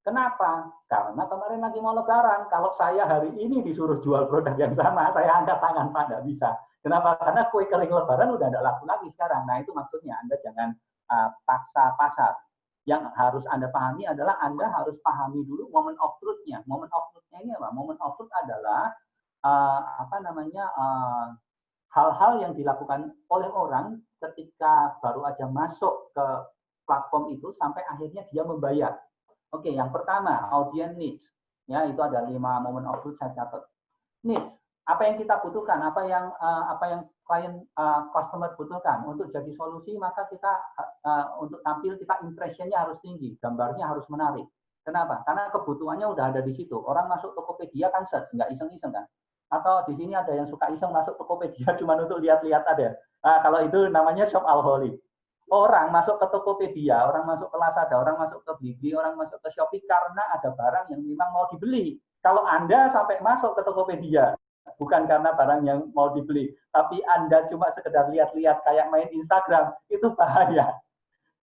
S2: Kenapa? Karena kemarin lagi mau Lebaran. Kalau saya hari ini disuruh jual produk yang sama, saya angkat tangan, Pak, nggak bisa. Kenapa? Karena kue kering Lebaran udah nggak laku lagi sekarang. Nah, itu maksudnya Anda jangan paksa pasar. Yang harus Anda pahami adalah Anda harus pahami dulu moment of truth-nya. Moment of truth-nya ini apa? Moment of truth adalah hal-hal yang dilakukan oleh orang ketika baru aja masuk ke platform itu sampai akhirnya dia membayar. Oke, yang pertama, audience needs. Ya, itu ada 5 moment of truth saya catat. Needs. Apa yang kita butuhkan, apa yang klien customer butuhkan untuk jadi solusi, maka kita untuk tampil kita impressionnya harus tinggi, gambarnya harus menarik. Kenapa? Karena kebutuhannya udah ada di situ. Orang masuk Tokopedia kan search, nggak iseng-iseng kan? Atau di sini ada yang suka iseng masuk Tokopedia cuma untuk lihat-lihat ada. Kalau itu namanya shop alcoholic. Orang masuk ke Tokopedia, orang masuk ke Lazada, orang masuk ke Blibli, orang masuk ke Shopee karena ada barang yang memang mau dibeli. Kalau Anda sampai masuk ke Tokopedia, bukan karena barang yang mau dibeli, tapi Anda cuma sekedar lihat-lihat kayak main Instagram, itu bahaya.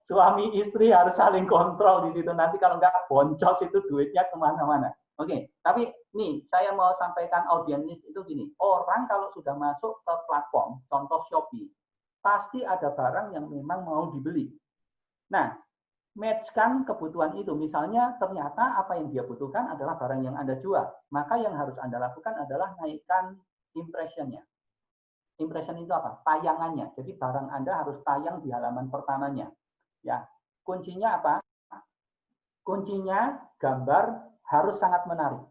S2: Suami istri harus saling kontrol di situ. Nanti kalau nggak boncos itu duitnya kemana-mana. Oke, tapi nih saya mau sampaikan audiens itu gini. Orang kalau sudah masuk ke platform, contoh Shopee, pasti ada barang yang memang mau dibeli. Nah, match-kan kebutuhan itu. Misalnya ternyata apa yang dia butuhkan adalah barang yang Anda jual. Maka yang harus Anda lakukan adalah naikkan impression-nya. Impression itu apa? Tayangannya. Jadi barang Anda harus tayang di halaman pertamanya. Ya, kuncinya apa? Kuncinya gambar harus sangat menarik.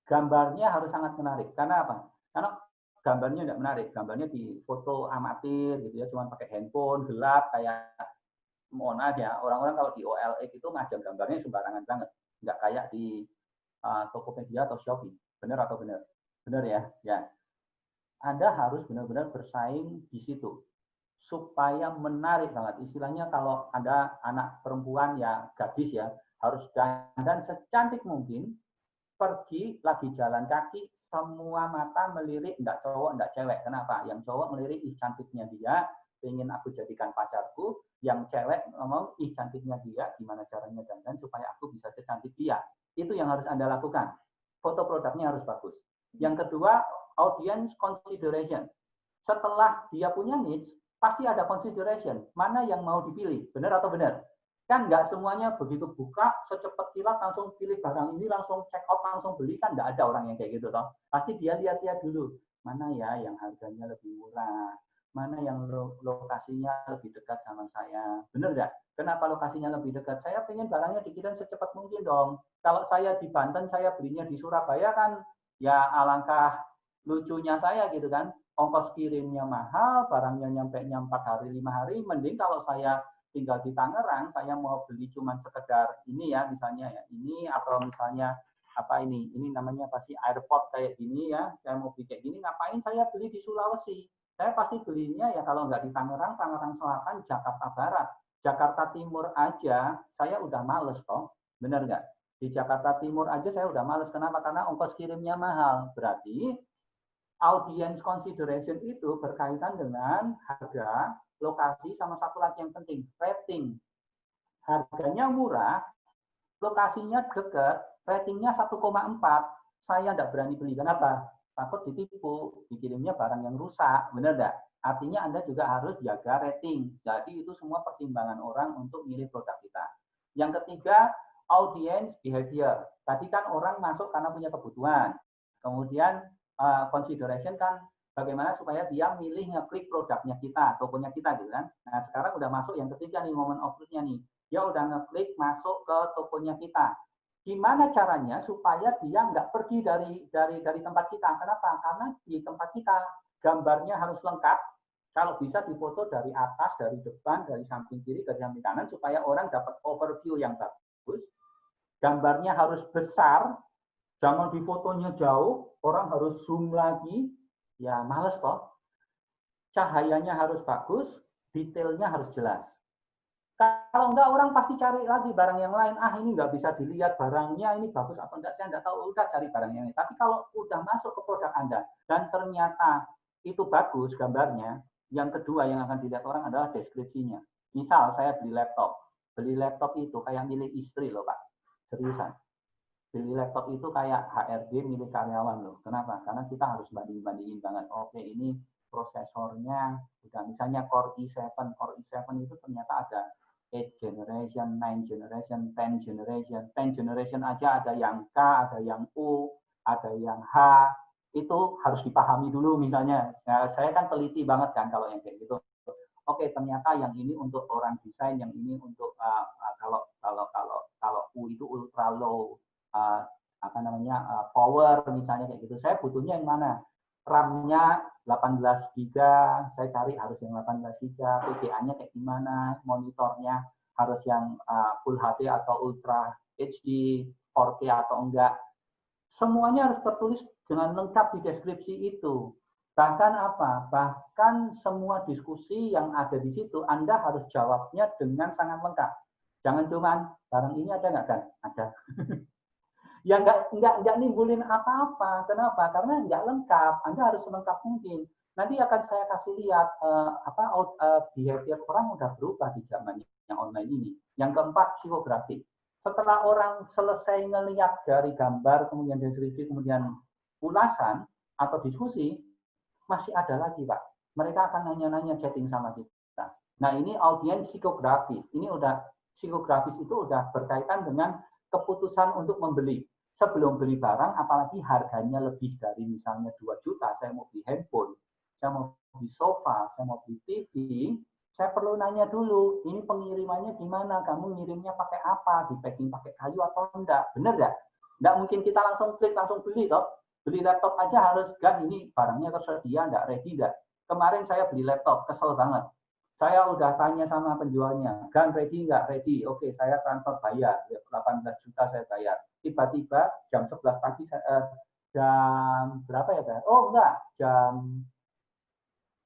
S2: Gambarnya harus sangat menarik. Karena apa? Karena gambarnya tidak menarik. Gambarnya di foto amatir gitu ya, cuma pakai handphone gelap kayak mohon maaf ya, orang-orang kalau di OLX itu ngajak gambarnya sembarangan banget. Nggak kayak di Tokopedia atau Shopee. Benar atau benar? Benar ya? Ya. Anda harus benar-benar bersaing di situ supaya menarik banget. Istilahnya kalau ada anak perempuan ya, gadis ya, harus dandan secantik mungkin, pergi lagi jalan kaki, semua mata melirik, enggak cowok, enggak cewek. Kenapa? Yang cowok melirik, ih cantiknya dia, pengen aku jadikan pacarku. Yang cewek ngomong, ih cantiknya dia, gimana caranya dandan supaya aku bisa secantik dia. Itu yang harus Anda lakukan. Foto produknya harus bagus. Yang kedua, audience consideration. Setelah dia punya needs, pasti ada consideration. Mana yang mau dipilih? Benar atau benar? Kan nggak semuanya begitu buka, secepat kilat langsung pilih barang ini, langsung check out, langsung beli. Kan nggak ada orang yang kayak gitu. Toh. Pasti dia lihat-lihat dulu. Mana ya yang harganya lebih murah? mana yang lokasinya lebih dekat sama saya. Bener nggak? Kenapa lokasinya lebih dekat? Saya pengen barangnya dikirim secepat mungkin dong. Kalau saya di Banten, saya belinya di Surabaya kan, ya alangkah lucunya saya gitu kan. Ongkos kirimnya mahal, barangnya nyampe-nya 4 hari, 5 hari. Mending kalau saya tinggal di Tangerang, saya mau beli cuman sekedar ini ya, misalnya ya ini, atau misalnya apa ini namanya pasti AirPod kayak gini ya, saya mau beli kayak gini, ngapain saya beli di Sulawesi? Saya pasti belinya ya kalau nggak di Tangerang, Tangerang Selatan, Jakarta Barat. Jakarta Timur aja saya udah males toh, bener nggak? Di Jakarta Timur aja saya udah males. Kenapa? Karena ongkos kirimnya mahal. Berarti audience consideration itu berkaitan dengan harga, lokasi, sama satu lagi yang penting, rating. Harganya murah, lokasinya dekat, ratingnya 1,4, saya tidak berani beli. Kenapa? Takut ditipu, dikirimnya barang yang rusak, benar enggak? Artinya Anda juga harus jaga rating. Jadi itu semua pertimbangan orang untuk milih produk kita. Yang ketiga, audience behavior. Tadi kan orang masuk karena punya kebutuhan. Kemudian consideration kan bagaimana supaya dia milih ngeklik produknya kita, tokonya kita gitu kan. Nah, sekarang udah masuk yang ketiga nih, moment of truth-nya nih. Dia udah ngeklik masuk ke tokonya kita. Gimana caranya supaya dia nggak pergi dari tempat kita? Kenapa? Karena di tempat kita gambarnya harus lengkap. Kalau bisa difoto dari atas, dari depan, dari samping kiri, dari samping kanan, supaya orang dapat overview yang bagus. Gambarnya harus besar, jangan di fotonya jauh, orang harus zoom lagi, ya males toh. Cahayanya harus bagus, detailnya harus jelas. Kalau enggak, orang pasti cari lagi barang yang lain. Ah, ini nggak bisa dilihat barangnya, ini bagus apa enggak, saya enggak tahu, udah cari barang yang lain. Tapi kalau udah masuk ke produk Anda, dan ternyata itu bagus gambarnya, yang kedua yang akan dilihat orang adalah deskripsinya. Misal, saya beli laptop. Beli laptop itu kayak milik istri loh, Pak. Seriusan. Beli laptop itu kayak HRD milik karyawan loh. Kenapa? Karena kita harus banding-bandingin banget. Oke, ini prosesornya, udah misalnya Core i7. Core i7 itu ternyata ada 8 generation, 9 generation, 10 generation. 10 generation aja ada yang K, ada yang U, ada yang H. Itu harus dipahami dulu misalnya. Nah, saya kan teliti banget kan kalau yang kayak gitu. Oke, ternyata yang ini untuk orang desain, yang ini untuk kalau U itu ultra low apa namanya power misalnya kayak gitu. Saya butuhnya yang mana? RAM-nya 18 GB, saya cari harus yang 18 GB, VGA-nya kayak gimana, monitornya harus yang Full HD atau Ultra HD, 4K atau enggak. Semuanya harus tertulis dengan lengkap di deskripsi itu. Bahkan apa? Bahkan semua diskusi yang ada di situ, Anda harus jawabnya dengan sangat lengkap. Jangan cuman, barang ini ada nggak kan? Ada. Ya nggak nimbulin apa-apa. Kenapa? Karena nggak lengkap. Anda harus selengkap mungkin. Nanti akan saya kasih lihat behavior orang udah berubah di zaman yang online ini. Yang keempat, psikografi. Setelah orang selesai ngelihat dari gambar, kemudian deskripsi, kemudian ulasan atau diskusi, masih ada lagi, Pak. Mereka akan nanya-nanya chatting sama kita. Nah, ini audiens psikografis. Ini udah psikografis itu udah berkaitan dengan keputusan untuk membeli. Sebelum beli barang, apalagi harganya lebih dari misalnya 2 juta, saya mau beli handphone, saya mau beli sofa, saya mau beli TV, saya perlu nanya dulu, ini pengirimannya gimana, kamu ngirimnya pakai apa, di packing pakai kayu atau enggak, bener nggak? Nggak mungkin kita langsung klik, langsung beli, toh. Beli laptop aja harus, kan ini barangnya tersedia, enggak, ready enggak? Kemarin saya beli laptop, kesel banget. Saya udah tanya sama penjualnya, Gan ready nggak? Ready. Oke, saya transfer bayar. 18 juta saya bayar. Tiba-tiba jam 11 pagi, jam berapa ya, Pak? Oh, enggak.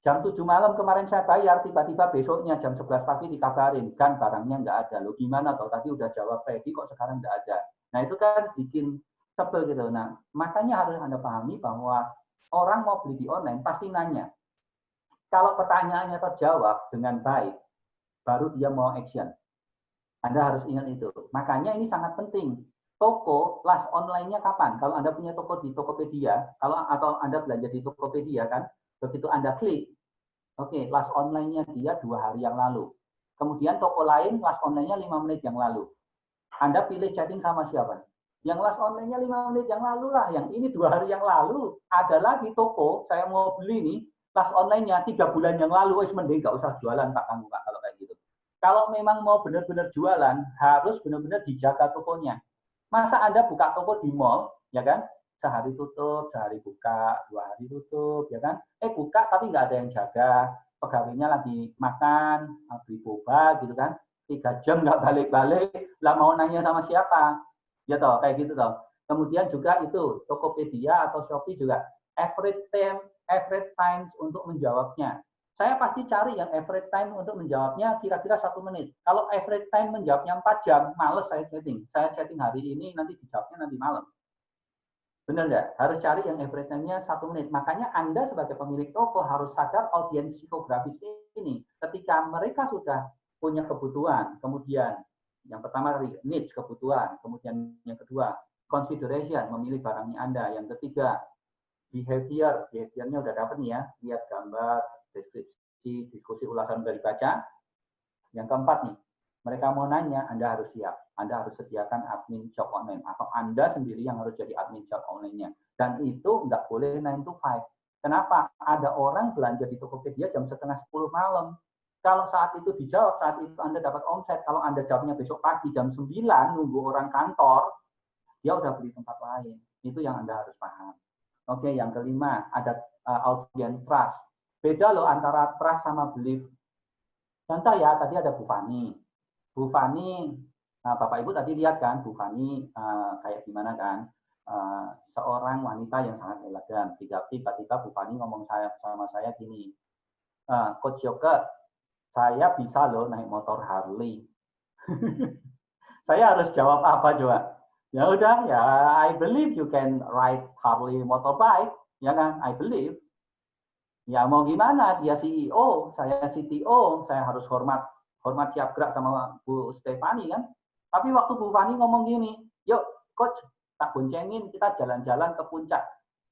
S2: Jam 7 malam kemarin saya bayar, tiba-tiba besoknya jam 11 pagi dikabarin, Gan barangnya nggak ada. Loh gimana toh? Tadi udah jawab ready kok sekarang nggak ada. Nah itu kan bikin sebel gitu. Nah makanya harus Anda pahami bahwa orang mau beli di online pasti nanya. Kalau pertanyaannya terjawab dengan baik, baru dia mau action. Anda harus ingat itu. Makanya ini sangat penting. Toko, last online-nya kapan? Kalau Anda punya toko di Tokopedia, atau Anda belanja di Tokopedia kan, begitu Anda klik, oke, last online-nya dia 2 hari yang lalu. Kemudian toko lain, last online-nya 5 menit yang lalu. Anda pilih chatting sama siapa? Yang last online-nya 5 menit yang lalu lah. Yang ini 2 hari yang lalu. Ada lagi toko, saya mau beli nih, kelas online-nya 3 bulan yang lalu, mending nggak usah jualan Pak kamu Pak kalau kayak gitu. Kalau memang mau benar-benar jualan, harus benar-benar dijaga tokonya. Masa Anda buka toko di mall, ya kan? Sehari tutup, sehari buka, 2 hari tutup, ya kan? Buka tapi nggak ada yang jaga, pegawainya lagi makan, beli boba gitu kan, 3 jam nggak balik-balik, lah mau nanya sama siapa? Ya toh, kayak gitu toh. Kemudian juga itu, Tokopedia atau Shopee juga, average times untuk menjawabnya. Saya pasti cari yang average time untuk menjawabnya kira-kira 1 menit. Kalau average time menjawabnya 4 jam, males saya chatting. Saya chatting hari ini, nanti dijawabnya nanti malam. Benar nggak? Harus cari yang average time-nya 1 menit. Makanya Anda sebagai pemilik toko harus sadar audiens psikografis ini. Ketika mereka sudah punya kebutuhan, kemudian yang pertama needs, kebutuhan, kemudian yang kedua consideration, memilih barangnya Anda. Yang ketiga behavior-nya udah dapat nih ya, lihat gambar, deskripsi, diskusi, ulasan dari baca. Yang keempat nih, mereka mau nanya, Anda harus siap. Anda harus sediakan admin shop online. Atau Anda sendiri yang harus jadi admin shop online-nya. Dan itu nggak boleh 9 to 5. Kenapa? Ada orang belanja di Tokopedia jam setengah 10 malam. Kalau saat itu dijawab, saat itu Anda dapat omset. Kalau Anda jawabnya besok pagi jam 9, nunggu orang kantor, dia udah beli tempat lain. Itu yang Anda harus paham. Oke, yang kelima, ada audience trust. Beda loh antara trust sama belief. Contoh ya, tadi ada Bu Fani. Bu Fani, Bapak Ibu tadi lihat kan, Bu Fani kayak gimana kan? Seorang wanita yang sangat elegan. Tiba-tiba Bu Fani ngomong sama saya gini, Coach Yoke, saya bisa loh naik motor Harley. Saya harus jawab apa coba? Ya udah, ya I believe you can ride Harley motorbike, ya kan? I believe. Ya mau gimana? Dia CEO, saya CTO, saya harus hormat siap gerak sama Bu Stefani kan. Tapi waktu Bu Fani ngomong gini, yuk coach, tak boncengin kita jalan-jalan ke puncak.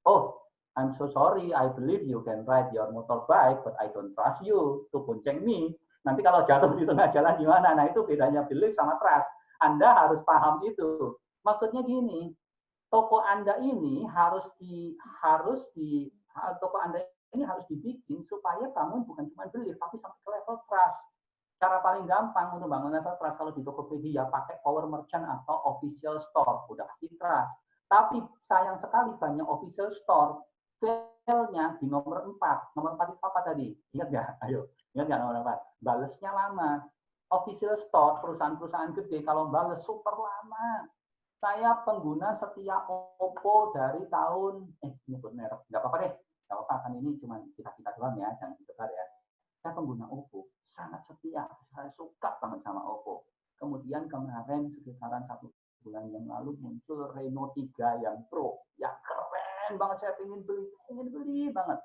S2: Oh, I'm so sorry, I believe you can ride your motorbike, but I don't trust you to bonceng me. Nanti kalau jatuh di tengah jalan gimana? Nah itu bedanya belief sama trust. Anda harus paham itu. Maksudnya gini, toko Anda ini toko Anda ini harus dibikin supaya bangun bukan cuma belief, tapi sampai ke level trust. Cara paling gampang untuk bangun level trust kalau di Tokopedia pakai power merchant atau official store, udah pasti trust. Tapi sayang sekali banyak official store failnya di nomor 4. Nomor 4 itu apa tadi? Ingat nggak? Ayo, ingat nggak nomor 4? Balesnya lama. Official store, perusahaan-perusahaan gede, kalau bales super lama. Saya pengguna setia Oppo dari tahun, nyebut merek, nggak apa-apa deh. Nggak apa-apa, kan ini cuma kita doang ya, jangan disebar ya. Saya pengguna Oppo, sangat setia. Saya suka banget sama Oppo. Kemudian kemarin sekitaran 1 bulan yang lalu muncul Reno 3 yang Pro. Ya keren banget, saya pengen beli banget.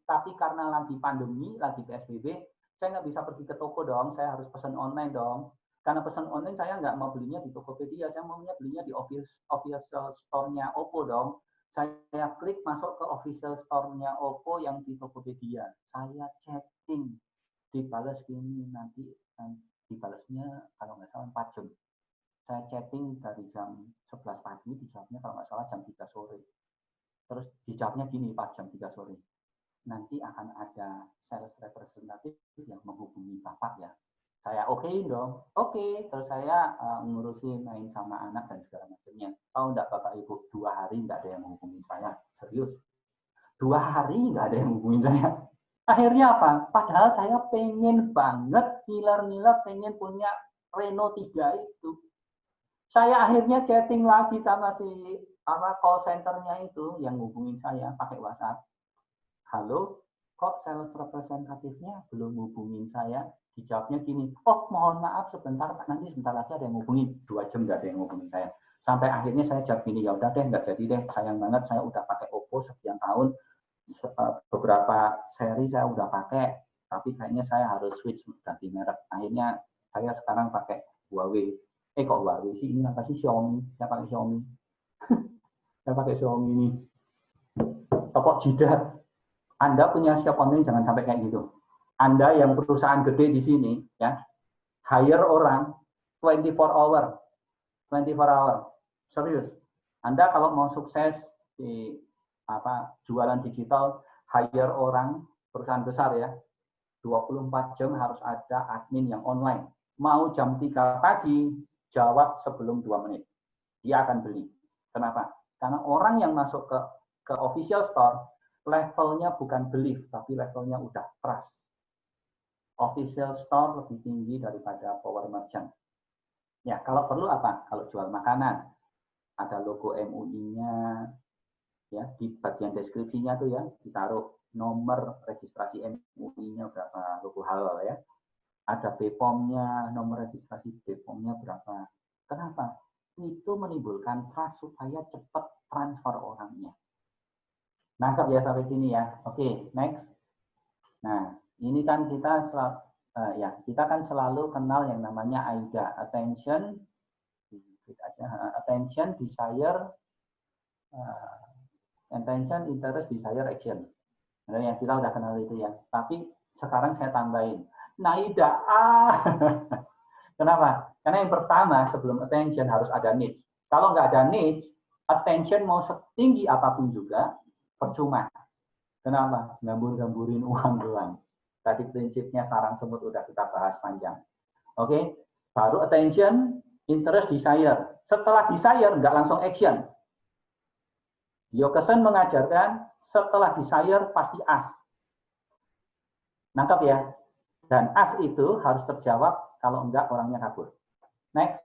S2: Tapi karena lagi pandemi, lagi PSBB, saya nggak bisa pergi ke toko dong, saya harus pesan online dong. Karena pesan online saya nggak mau belinya di Tokopedia, saya maunya belinya di official store-nya Oppo dong. Saya klik masuk ke official store-nya Oppo yang di Tokopedia. Saya chatting, dibalas gini, nanti dibalasnya kalau nggak salah 4 jam. Saya chatting dari jam 11 pagi, dijawabnya kalau nggak salah jam 3 sore. Terus dijawabnya gini pas jam 3 sore. Nanti akan ada sales representatif yang menghubungi Bapak ya. Saya okein dong. Oke, terus saya ngurusin main sama anak dan segala macamnya. Tahu enggak Bapak Ibu, 2 hari enggak ada yang menghubungi saya. Serius. 2 hari enggak ada yang menghubungi saya. Akhirnya apa? Padahal saya pengen banget, ngiler-ngiler pengen punya Reno 3 itu. Saya akhirnya chatting lagi sama si call center-nya itu yang hubungin saya pakai WhatsApp. Halo, kok sales representatifnya belum hubungin saya? Dijawabnya gini, oh mohon maaf sebentar Pak, nanti sebentar lagi ada yang hubungin. 2 jam nggak ada yang hubungin saya. Sampai akhirnya saya jawab gini, ya udah deh, nggak jadi deh, sayang banget saya udah pakai Oppo sekian tahun, beberapa seri saya udah pakai, tapi kayaknya saya harus switch ganti merek. Akhirnya saya sekarang pakai Huawei. Kok Huawei sih, ini apa sih Xiaomi? Saya pakai Xiaomi. Saya pakai Xiaomi ini. Toko jidat. Anda punya shop online jangan sampai kayak gitu. Anda yang perusahaan gede di sini, ya, hire orang 24 hour, serius. Anda kalau mau sukses di jualan digital, hire orang, perusahaan besar ya, 24 jam harus ada admin yang online. Mau jam 3 pagi, jawab sebelum 2 menit. Dia akan beli. Kenapa? Karena orang yang masuk ke official store, levelnya bukan belief, tapi levelnya udah trust. Official store lebih tinggi daripada power merchant. Ya, kalau perlu apa? Kalau jual makanan, ada logo MUI-nya, ya di bagian deskripsinya tuh ya, ditaruh nomor registrasi MUI-nya berapa, logo halal ya. Ada BPOM-nya, nomor registrasi BPOM-nya berapa. Kenapa? Itu menimbulkan trust supaya cepat transfer orangnya. Nangkep ya sampai sini ya. Oke, next. Nah, ini kan kita selalu kenal yang namanya AIDA, attention, desire, intention, interest, desire, action. Nah, yang kita udah kenal itu ya. Tapi sekarang saya tambahin NAIDA. Kenapa? Karena yang pertama sebelum attention harus ada needs. Kalau nggak ada needs, attention mau setinggi apapun juga percuma. Kenapa? Gambur-gamburin uang doang. Tadi prinsipnya sarang semut udah kita bahas panjang. Oke, baru attention, interest, desire. Setelah desire nggak langsung action. Yokeson mengajarkan setelah desire pasti as. Nangkep ya? Dan as itu harus terjawab, kalau enggak orangnya kabur. Next.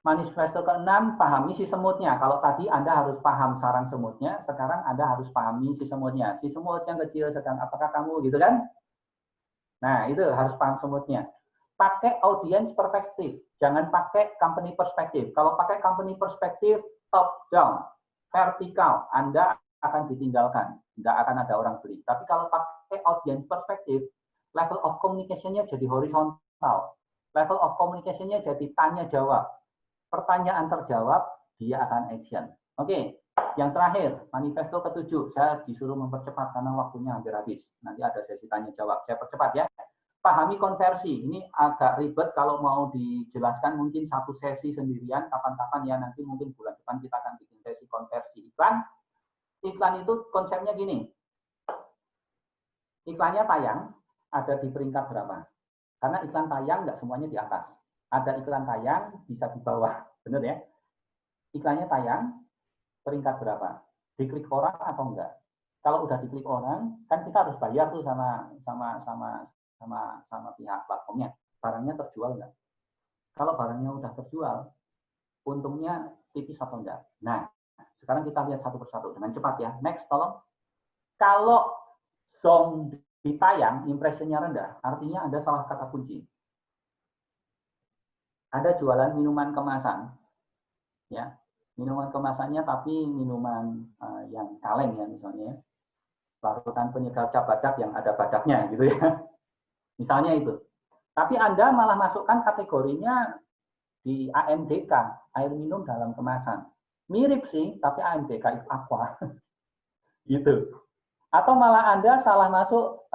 S2: Manifesto ke-6, pahami si semutnya. Kalau tadi Anda harus paham sarang semutnya, sekarang Anda harus pahami si semutnya. Si semut yang kecil sedang apakah kamu, gitu kan? Nah, itu harus paham semutnya. Pakai audience perspektif, jangan pakai company perspektif. Kalau pakai company perspektif, top down, vertikal, Anda akan ditinggalkan. Nggak akan ada orang beli. Tapi kalau pakai audience perspektif, level of communication-nya jadi horizontal. Level of communication-nya jadi tanya-jawab. Pertanyaan terjawab, dia akan action. Oke, yang terakhir, manifesto ke-7. Saya disuruh mempercepat karena waktunya hampir habis. Nanti ada sesi tanya-jawab. Saya percepat ya. Pahami konversi. Ini agak ribet kalau mau dijelaskan mungkin satu sesi sendirian. Kapan-kapan ya, nanti mungkin bulan depan kita akan bikin sesi konversi iklan. Iklan itu konsepnya gini. Iklannya tayang, ada di peringkat berapa? Karena iklan tayang nggak semuanya di atas. Ada iklan tayang, bisa di bawah. Benar ya? Iklannya tayang, peringkat berapa? Diklik orang atau enggak? Kalau udah diklik orang, kan kita harus bayar tuh sama pihak platformnya. Barangnya terjual enggak? Kalau barangnya udah terjual, untungnya tipis atau enggak? Nah, sekarang kita lihat satu persatu dengan cepat ya. Next, tolong. Kalau song ditayang, impressionnya rendah, artinya Anda salah kata kunci. Ada jualan minuman kemasan, ya, minuman kemasannya tapi minuman yang kaleng ya misalnya, larutan penyegar cap badak yang ada badaknya gitu ya, misalnya itu. Tapi Anda malah masukkan kategorinya di AMDK, air minum dalam kemasan. Mirip sih, tapi AMDK itu aqua, gitu. Atau malah Anda salah masuk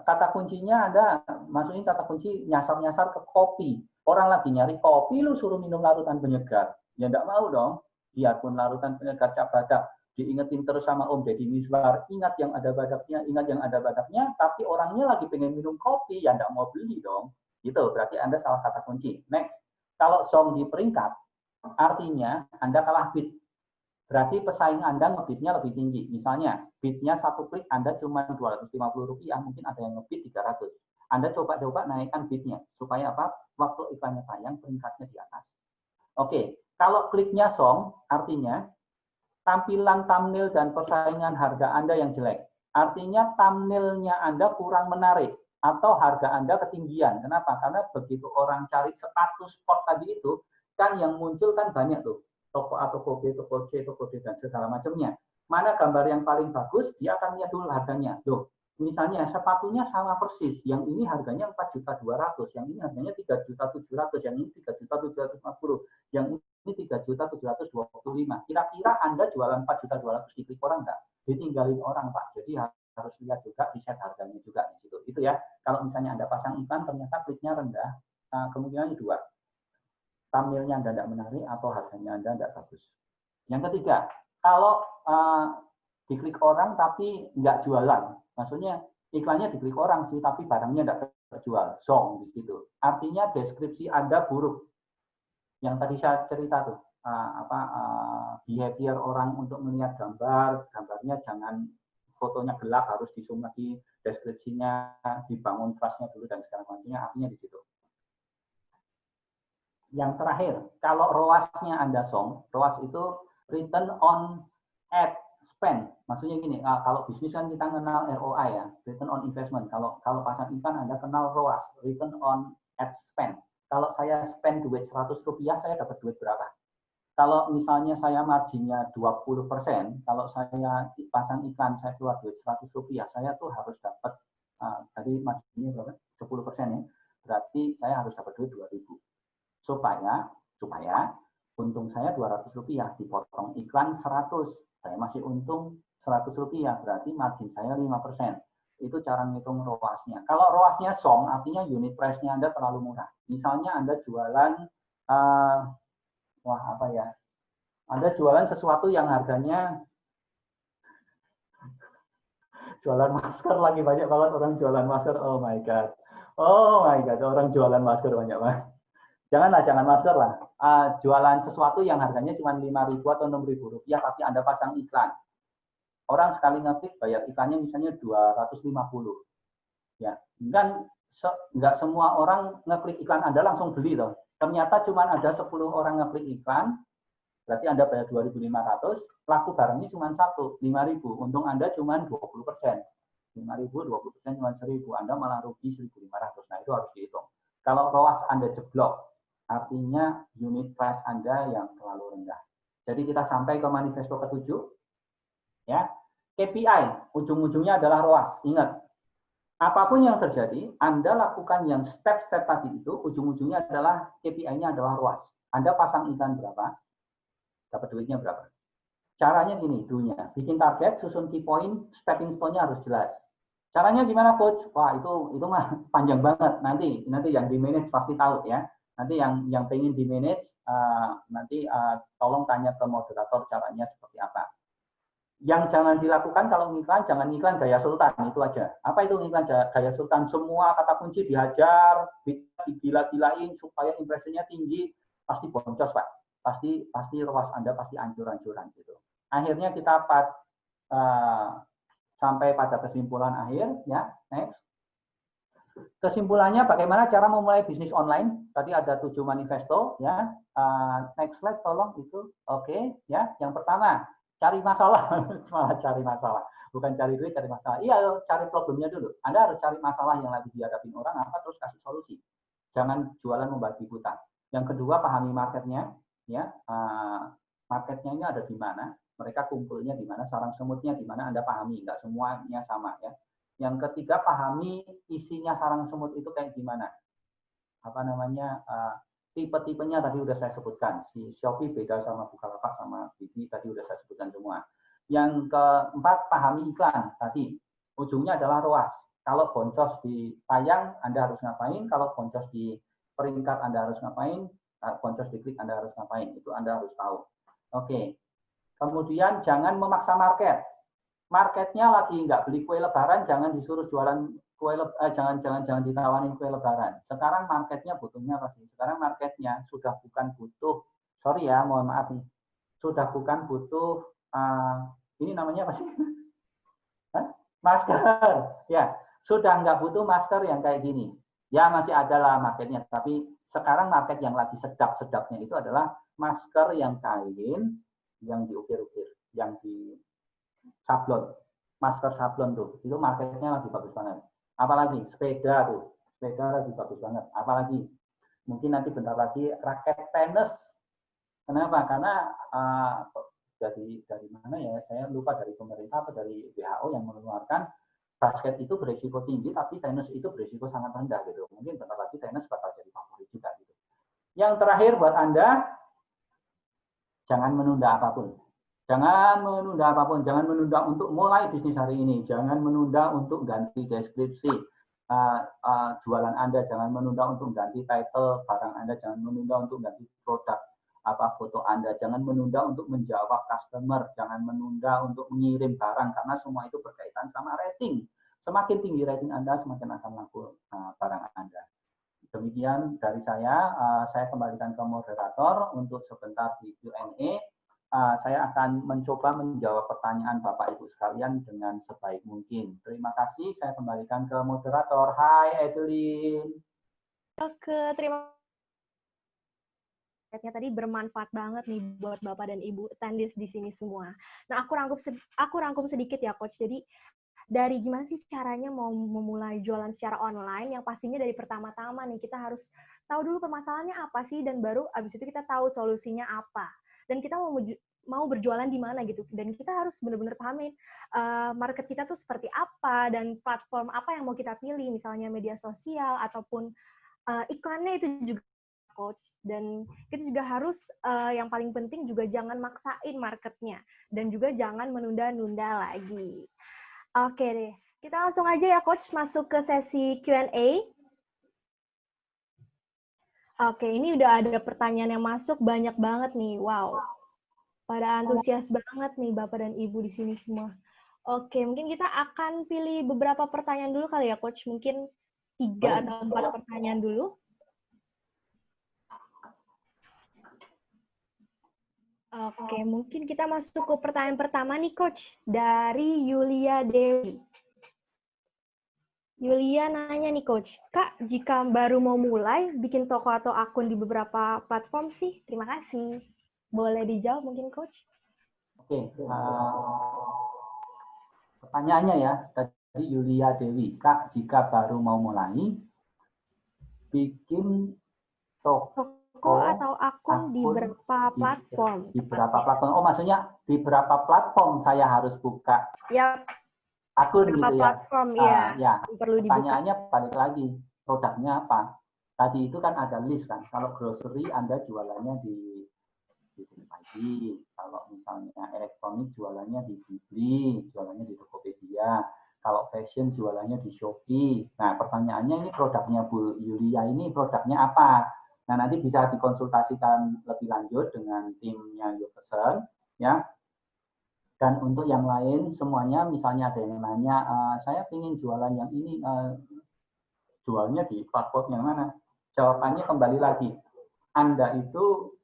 S2: kata kuncinya, Anda masukin kata kunci nyasar-nyasar ke kopi. Orang lagi nyari kopi, lu suruh minum larutan penyegar. Ya enggak mau dong. Biarpun larutan penyegar cap badak, diingetin terus sama Om Deddy Miswar, ingat yang ada badaknya, ingat yang ada badaknya, tapi orangnya lagi pengen minum kopi, ya enggak mau beli dong. Gitu, berarti Anda salah kata kunci. Next, kalau song di peringkat, artinya Anda kalah bid. Berarti pesaing Anda ngebidnya lebih tinggi. Misalnya, bidnya satu klik Anda cuma Rp250, mungkin ada yang ngebid 300. Anda coba-coba naikkan bidnya, supaya apa? Waktu iklannya tayang, peringkatnya di atas. Oke, kalau kliknya song, artinya tampilan thumbnail dan persaingan harga Anda yang jelek. Artinya thumbnailnya Anda kurang menarik, atau harga Anda ketinggian. Kenapa? Karena begitu orang cari status spot tadi itu, kan yang muncul kan banyak tuh. Toko A, toko B, toko C, toko D, dan segala macamnya. Mana gambar yang paling bagus, dia akan lihat dulu harganya. Loh, misalnya sepatunya sama persis, yang ini harganya 4.200.000, yang ini harganya 3.700.000, yang ini 3.750.000, yang ini 3.725.000. Kira-kira Anda jualan 4.200.000 diklik orang enggak? Ditinggalin orang, Pak. Jadi harus lihat juga riset harganya juga di situ. Itu ya. Kalau misalnya Anda pasang iklan ternyata kliknya rendah, kemungkinannya dua. Thumbnailnya Anda tidak menarik atau harganya Anda tidak bagus. Yang ketiga, kalau diklik orang tapi nggak jualan. Maksudnya iklannya diklik orang sih, tapi barangnya nggak terjual. Zonk di situ. Artinya deskripsi Anda buruk. Yang tadi saya cerita tuh, behavior orang untuk melihat gambarnya jangan fotonya gelap, harus di zoom lagi, deskripsinya dibangun trustnya dulu dan segala macamnya. Artinya di situ. Yang terakhir, kalau ROAS-nya Anda zonk, ROAS itu return on ad spend. Maksudnya gini, kalau bisnis kan kita kenal ROI ya, return on investment. Kalau pasang iklan Anda kenal ROAS, return on ad spend. Kalau saya spend duit 100 rupiah, saya dapat duit berapa? Kalau misalnya saya marginnya 20%, kalau saya pasang iklan, saya keluar duit 100 rupiah, saya tuh harus dapat, tadi marginnya berapa? 10% ya. Berarti saya harus dapat duit 2.000. Supaya untung saya 200 rupiah, dipotong iklan 100, saya masih untung 100 rupiah, berarti margin saya 5%. Itu cara ngitung ROAS-nya. Kalau ROAS-nya zonk, artinya unit price-nya Anda terlalu murah. Misalnya Anda jualan, Anda jualan sesuatu yang harganya, jualan masker lagi, banyak banget orang jualan masker, oh my god, orang jualan masker banyak banget. Jangan masker lah. Jualan sesuatu yang harganya cuma 5.000 atau 6.000 rupiah, tapi Anda pasang iklan. Orang sekali ngeklik bayar iklannya misalnya 250. Ya, kan nggak semua orang ngeklik iklan Anda langsung beli loh. Ternyata cuma ada 10 orang ngeklik iklan, berarti Anda bayar 2.500, laku barangnya cuma 1, 5.000. Untung Anda cuma 20%. 5.000, 20% cuma 1.000. Anda malah rugi 1.500. Nah, itu harus dihitung. Kalau ROAS Anda jeblok, artinya unit price Anda yang terlalu rendah. Jadi kita sampai ke manifesto ke-7. Ya. KPI, ujung-ujungnya adalah ROAS. Ingat, apapun yang terjadi, Anda lakukan yang step-step tadi itu, ujung-ujungnya adalah KPI-nya adalah ROAS. Anda pasang iklan berapa, dapat duitnya berapa. Caranya gini, dulunya, bikin target, susun key point, stepping stone-nya harus jelas. Caranya gimana, Coach? Wah, itu mah panjang banget. Nanti yang di manage pasti tahu ya. Nanti yang pengen di manage, tolong tanya ke moderator caranya seperti apa. Yang jangan dilakukan kalau ngiklan, jangan ngiklan gaya sultan, itu aja. Apa itu ngiklan gaya sultan? Semua kata kunci dihajar, digila-gilain supaya impresinya tinggi, pasti boncos, Pak. Pasti ROAS Anda pasti hancur-hancuran gitu. Akhirnya kita sampai pada kesimpulan akhir, ya. Next. Kesimpulannya bagaimana cara memulai bisnis online? Tadi ada 7 manifesto, ya. Next slide tolong itu. Oke, ya. Yang pertama, cari masalah. Malah cari masalah. Bukan cari duit, cari masalah. Iya, cari problemnya dulu. Anda harus cari masalah yang lagi dihadapin orang apa, terus kasih solusi. Jangan jualan membabi buta. Yang kedua, pahami marketnya, ya. Marketnya ini ada di mana? Mereka kumpulnya di mana? Sarang semutnya di mana? Anda pahami, nggak semuanya sama, ya. Yang ketiga, pahami isinya sarang semut itu kayak gimana. Tipe-tipenya tadi udah saya sebutkan. Si Shopee beda sama Bukalapak sama Bibi, tadi udah saya sebutkan semua. Yang keempat, pahami iklan. Tadi, ujungnya adalah ROAS. Kalau boncos di tayang, Anda harus ngapain. Kalau boncos di peringkat, Anda harus ngapain. Boncos di klik, Anda harus ngapain. Itu Anda harus tahu. Oke. Kemudian, jangan memaksa market. Marketnya lagi nggak beli kue lebaran, jangan disuruh jualan kue jangan ditawarin kue lebaran. Sekarang marketnya butuhnya apa sih? Sekarang marketnya sudah bukan butuh, sorry ya, mohon maaf nih, sudah bukan butuh ini namanya apa sih? Masker, ya, sudah nggak butuh masker yang kayak gini. Ya masih ada lah marketnya, tapi sekarang market yang lagi sedap-sedapnya itu adalah masker yang kain, yang diukir-ukir, yang di sablon, masker sablon tuh, itu marketnya lagi bagus banget. Apalagi sepeda tuh, sepeda lagi bagus banget. Apalagi mungkin nanti bentar lagi raket tenis. Kenapa? Karena dari mana ya? Saya lupa, dari pemerintah atau dari WHO yang mengeluarkan basket itu berisiko tinggi, tapi tenis itu berisiko sangat rendah gitu. Mungkin bentar lagi tenis bakal jadi favorit juga gitu. Yang terakhir buat Anda, jangan menunda apapun. Jangan menunda apapun, jangan menunda untuk mulai bisnis hari ini, jangan menunda untuk ganti deskripsi jualan Anda, jangan menunda untuk ganti title barang Anda, jangan menunda untuk ganti produk. apa foto Anda, jangan menunda untuk menjawab customer, jangan menunda untuk mengirim barang karena semua itu berkaitan sama rating. Semakin tinggi rating Anda, semakin akan laku barang Anda. Demikian dari saya kembalikan ke moderator untuk sebentar di Q&A. Saya akan mencoba menjawab pertanyaan Bapak Ibu sekalian dengan sebaik mungkin. Terima kasih, saya kembalikan ke moderator. Hai Evelyn.
S1: Oke, terima kasih. Tadi bermanfaat banget nih buat Bapak dan Ibu attendees di sini semua. Nah, aku rangkum sedikit ya, Coach. Jadi, dari gimana sih caranya mau memulai jualan secara online, yang pastinya dari pertama-tama nih, kita harus tahu dulu permasalahannya apa sih, dan baru abis itu kita tahu solusinya apa. Dan kita mau berjualan di mana gitu. Dan kita harus benar-benar pahamin market kita tuh seperti apa, dan platform apa yang mau kita pilih, misalnya media sosial, ataupun iklannya itu juga, Coach. Dan kita juga harus, yang paling penting juga jangan maksain marketnya, dan juga jangan menunda-nunda lagi. Oke deh, kita langsung aja ya Coach masuk ke sesi Q&A. Oke, ini udah ada pertanyaan yang masuk banyak banget nih. Wow, pada antusias banget nih Bapak dan Ibu di sini semua. Oke, mungkin kita akan pilih beberapa pertanyaan dulu kali ya Coach. Mungkin 3 atau 4 pertanyaan dulu. Oke, mungkin kita masuk ke pertanyaan pertama nih Coach, dari Yulia Dewi. Yulia nanya nih Coach, Kak, jika baru mau mulai, bikin toko atau akun di beberapa platform sih? Terima kasih. Boleh dijawab mungkin Coach?
S2: Oke, pertanyaannya ya, tadi Yulia Dewi, Kak, jika baru mau mulai, bikin toko
S1: atau akun di berapa platform?
S2: Di berapa platform? Oh, maksudnya di berapa platform saya harus buka akun gitu ya?
S1: Platform, ya.
S2: Perlu pertanyaannya dibuka. Balik lagi, produknya apa? Tadi itu kan ada list kan. Kalau grocery Anda jualannya di ID. Kalau misalnya elektronik jualannya di Blibli, jualannya di Tokopedia. Kalau fashion jualannya di Shopee. Nah, pertanyaannya ini produknya Bu Yulia ini produknya apa? Nah, nanti bisa dikonsultasikan lebih lanjut dengan timnya Yopesen, ya. Dan untuk yang lain semuanya, misalnya ada yang nanya, saya ingin jualan yang ini, jualnya di platform yang mana? Jawabannya kembali lagi, Anda itu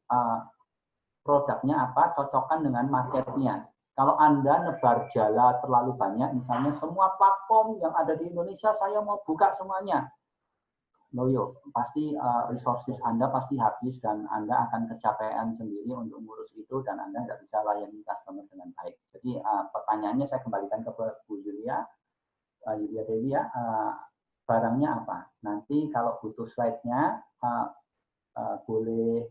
S2: produknya apa, cocokkan dengan marketnya. Kalau Anda nebar jala terlalu banyak, misalnya semua platform yang ada di Indonesia saya mau buka semuanya, loyo, pasti resources Anda pasti habis dan Anda akan kecapean sendiri untuk ngurus itu dan Anda nggak bisa layani customer dengan baik. Jadi pertanyaannya saya kembalikan ke Bu Yulia Dewi ya, barangnya apa? Nanti kalau butuh slide-nya boleh,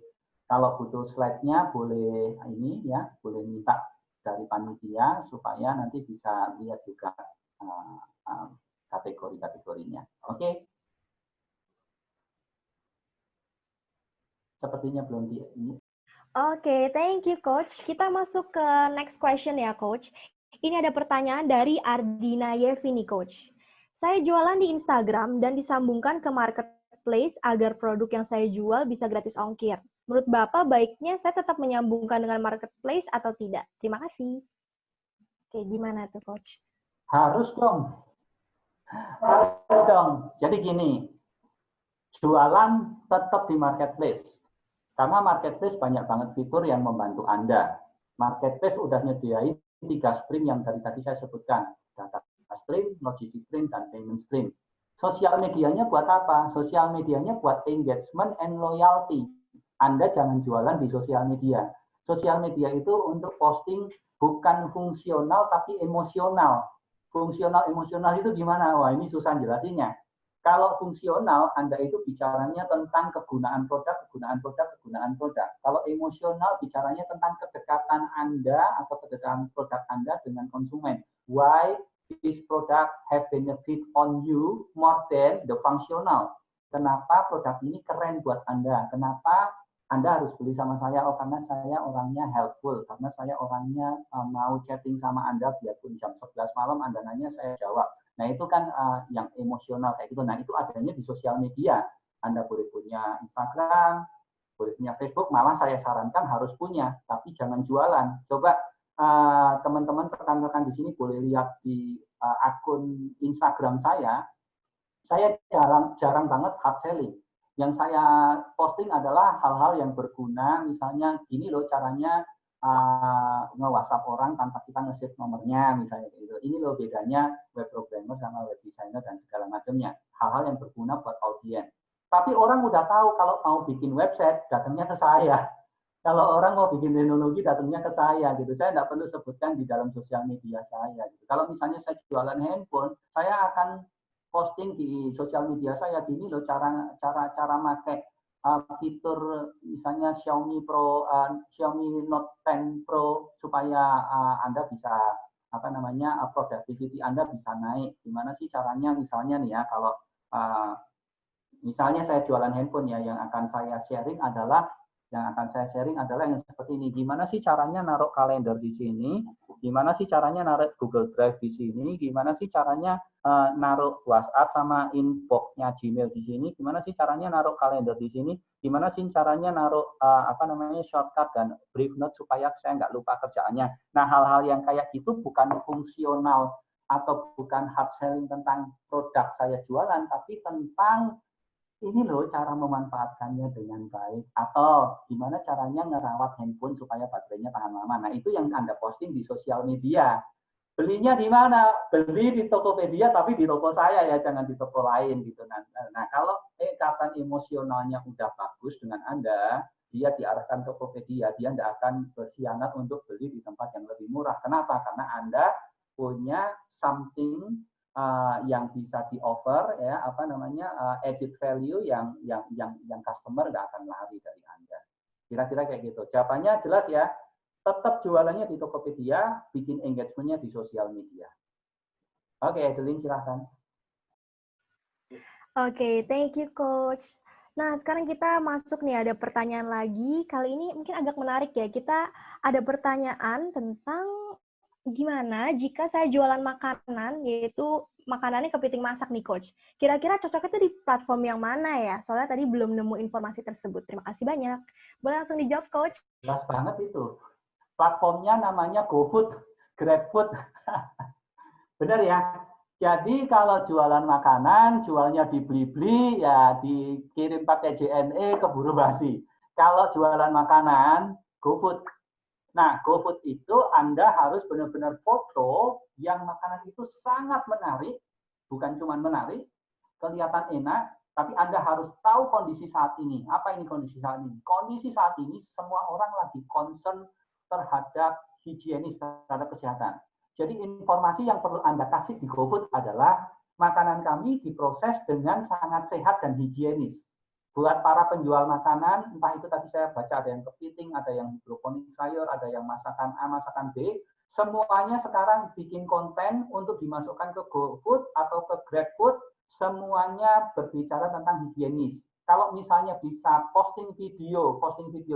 S2: kalau butuh slide-nya boleh ini ya, boleh minta dari panitia supaya nanti bisa lihat juga kategori-kategorinya. Oke? Sepertinya belum di ini.
S1: Oke, thank you Coach. Kita masuk ke next question ya Coach. Ini ada pertanyaan dari Ardina Yevini Coach. Saya jualan di Instagram dan disambungkan ke marketplace agar produk yang saya jual bisa gratis ongkir. Menurut Bapak, baiknya saya tetap menyambungkan dengan marketplace atau tidak? Terima kasih. Oke, gimana tuh Coach?
S2: Harus dong. Harus dong. Jadi gini, jualan tetap di marketplace. Karena marketplace banyak banget fitur yang membantu Anda. Marketplace udah nyediain 3 stream yang dari tadi saya sebutkan. Data stream, logistik stream, dan payment stream. Sosial medianya buat apa? Sosial medianya buat engagement and loyalty. Anda jangan jualan di sosial media. Sosial media itu untuk posting bukan fungsional tapi emosional. Fungsional emosional itu gimana? Wah, ini susah jelasinnya. Kalau fungsional, Anda itu bicaranya tentang kegunaan produk. Kalau emosional, bicaranya tentang kedekatan Anda atau kedekatan produk Anda dengan konsumen. Why this product have benefit on you more than the functional? Kenapa produk ini keren buat Anda? Kenapa Anda harus beli sama saya? Oh, karena saya orangnya helpful. Karena saya orangnya mau chatting sama Anda biarpun jam 11 malam Anda nanya, saya jawab. Nah, itu kan yang emosional kayak gitu. Nah, itu adanya di sosial media. Anda boleh punya Instagram, boleh punya Facebook, malah saya sarankan harus punya, tapi jangan jualan. Coba teman-teman rekan-rekan di sini boleh lihat di akun Instagram saya jarang banget hard selling. Yang saya posting adalah hal-hal yang berguna, misalnya gini loh caranya nge-WhatsApp orang tanpa kita nge-save nomornya, misalnya gitu. Ini loh bedanya web programmer sama web designer dan segala macamnya. Hal-hal yang berguna buat audiens. Tapi orang udah tahu kalau mau bikin website, datangnya ke saya. Kalau orang mau bikin teknologi, datangnya ke saya gitu. Saya tidak perlu sebutkan di dalam sosial media saya. Gitu. Kalau misalnya saya jualan handphone, saya akan posting di sosial media saya gini loh cara pakai fitur misalnya Xiaomi Xiaomi Note 10 Pro supaya Anda bisa productivity Anda bisa naik. Gimana sih caranya misalnya nih ya kalau misalnya saya jualan handphone ya yang akan saya sharing adalah yang seperti ini. Gimana sih caranya naruh kalender di sini? Gimana sih caranya naruh Google Drive di sini? Gimana sih caranya naruh WhatsApp sama inbox-nya Gmail di sini? Gimana sih caranya naruh kalender di sini? Gimana sih caranya naruh shortcut dan brief note supaya saya nggak lupa kerjaannya? Nah, hal-hal yang kayak gitu bukan fungsional atau bukan hard selling tentang produk saya jualan, tapi tentang ini loh cara memanfaatkannya dengan baik atau gimana caranya ngerawat handphone supaya baterainya tahan lama. Nah, itu yang Anda posting di sosial media. Belinya di mana? Beli di Tokopedia tapi di toko saya ya, jangan di toko lain gitu. Nah, kalau ikatan emosionalnya udah bagus dengan Anda, dia diarahkan ke Tokopedia, dia tidak akan berkhianat untuk beli di tempat yang lebih murah. Kenapa? Karena Anda punya something yang bisa di offer ya added value yang customer nggak akan lari dari Anda. Kira-kira kayak gitu. Jawabannya jelas ya. Tetap jualannya di Tokopedia, bikin engagement-nya di sosial media. Oke, Adeline silahkan.
S1: Oke, thank you Coach. Nah, sekarang kita masuk nih, ada pertanyaan lagi. Kali ini mungkin agak menarik ya. Kita ada pertanyaan tentang gimana jika saya jualan makanan, yaitu makanannya kepiting masak nih Coach. Kira-kira cocoknya itu di platform yang mana ya? Soalnya tadi belum nemu informasi tersebut. Terima kasih banyak. Boleh langsung dijawab Coach?
S2: Jelas banget itu. Platformnya namanya GoFood, GrabFood. Benar ya? Jadi kalau jualan makanan, jualnya di Blibli, ya dikirim pakai JNE keburu basi. Kalau jualan makanan, GoFood. Nah, GoFood itu Anda harus benar-benar foto yang makanan itu sangat menarik, bukan cuma menarik, kelihatan enak, tapi Anda harus tahu kondisi saat ini. Apa ini kondisi saat ini? Kondisi saat ini semua orang lagi concern terhadap higienis, terhadap kesehatan. Jadi informasi yang perlu Anda kasih di GoFood adalah makanan kami diproses dengan sangat sehat dan higienis. Buat para penjual makanan, entah itu tadi saya baca ada yang kepiting, ada yang hidroponik sayur, ada yang masakan A, masakan B, semuanya sekarang bikin konten untuk dimasukkan ke GoFood atau ke GrabFood, semuanya berbicara tentang higienis. Kalau misalnya bisa posting video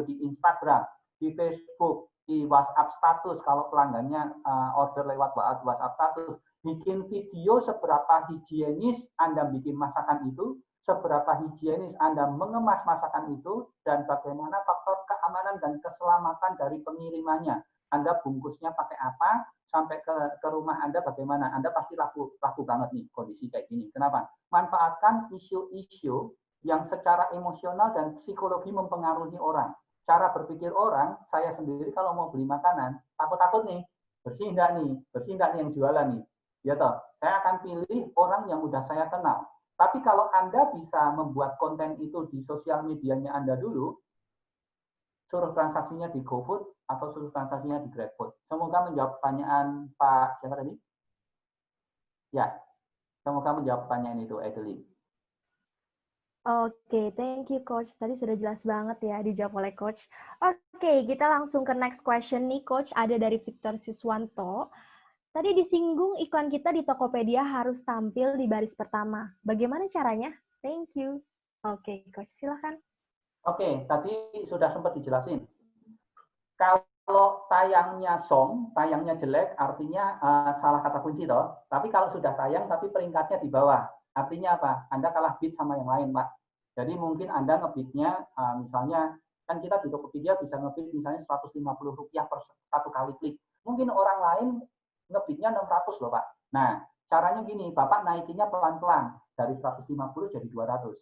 S2: di Instagram, di Facebook, di WhatsApp status, kalau pelanggannya order lewat WhatsApp status, bikin video seberapa higienis Anda bikin masakan itu, seberapa higienis Anda mengemas masakan itu, dan bagaimana faktor keamanan dan keselamatan dari pengirimannya. Anda bungkusnya pakai apa, sampai ke rumah Anda bagaimana. Anda pasti laku banget nih kondisi kayak gini. Kenapa? Manfaatkan isu-isu yang secara emosional dan psikologi mempengaruhi orang. Cara berpikir orang, saya sendiri kalau mau beli makanan, takut-takut nih, bersih enggak nih yang jualan nih. Ya toh, saya akan pilih orang yang udah saya kenal. Tapi kalau Anda bisa membuat konten itu di sosial medianya Anda dulu, suruh transaksinya di GoFood atau suruh transaksinya di GrabFood. Semoga menjawab pertanyaan Pak siapa tadi? Ya, semoga menjawab pertanyaan itu, Adeline.
S1: Oke, thank you Coach. Tadi sudah jelas banget ya dijawab oleh Coach. Oke, kita langsung ke next question nih Coach. Ada dari Victor Siswanto. Tadi disinggung iklan kita di Tokopedia harus tampil di baris pertama. Bagaimana caranya? Thank you. Oke, Coach, silakan.
S2: Oke, tadi sudah sempat dijelasin. Kalau tayangnya song, tayangnya jelek, artinya salah kata kunci toh. Tapi kalau sudah tayang, tapi peringkatnya di bawah, artinya apa? Anda kalah beat sama yang lain, Pak. Jadi mungkin Anda nge-beatnya misalnya Kan kita di Tokopedia bisa ngebid misalnya Rp150 per satu kali klik. Mungkin orang lain ngebidnya 600 loh Pak. Nah, caranya gini, Bapak naikinnya pelan-pelan. Dari 150 jadi 200.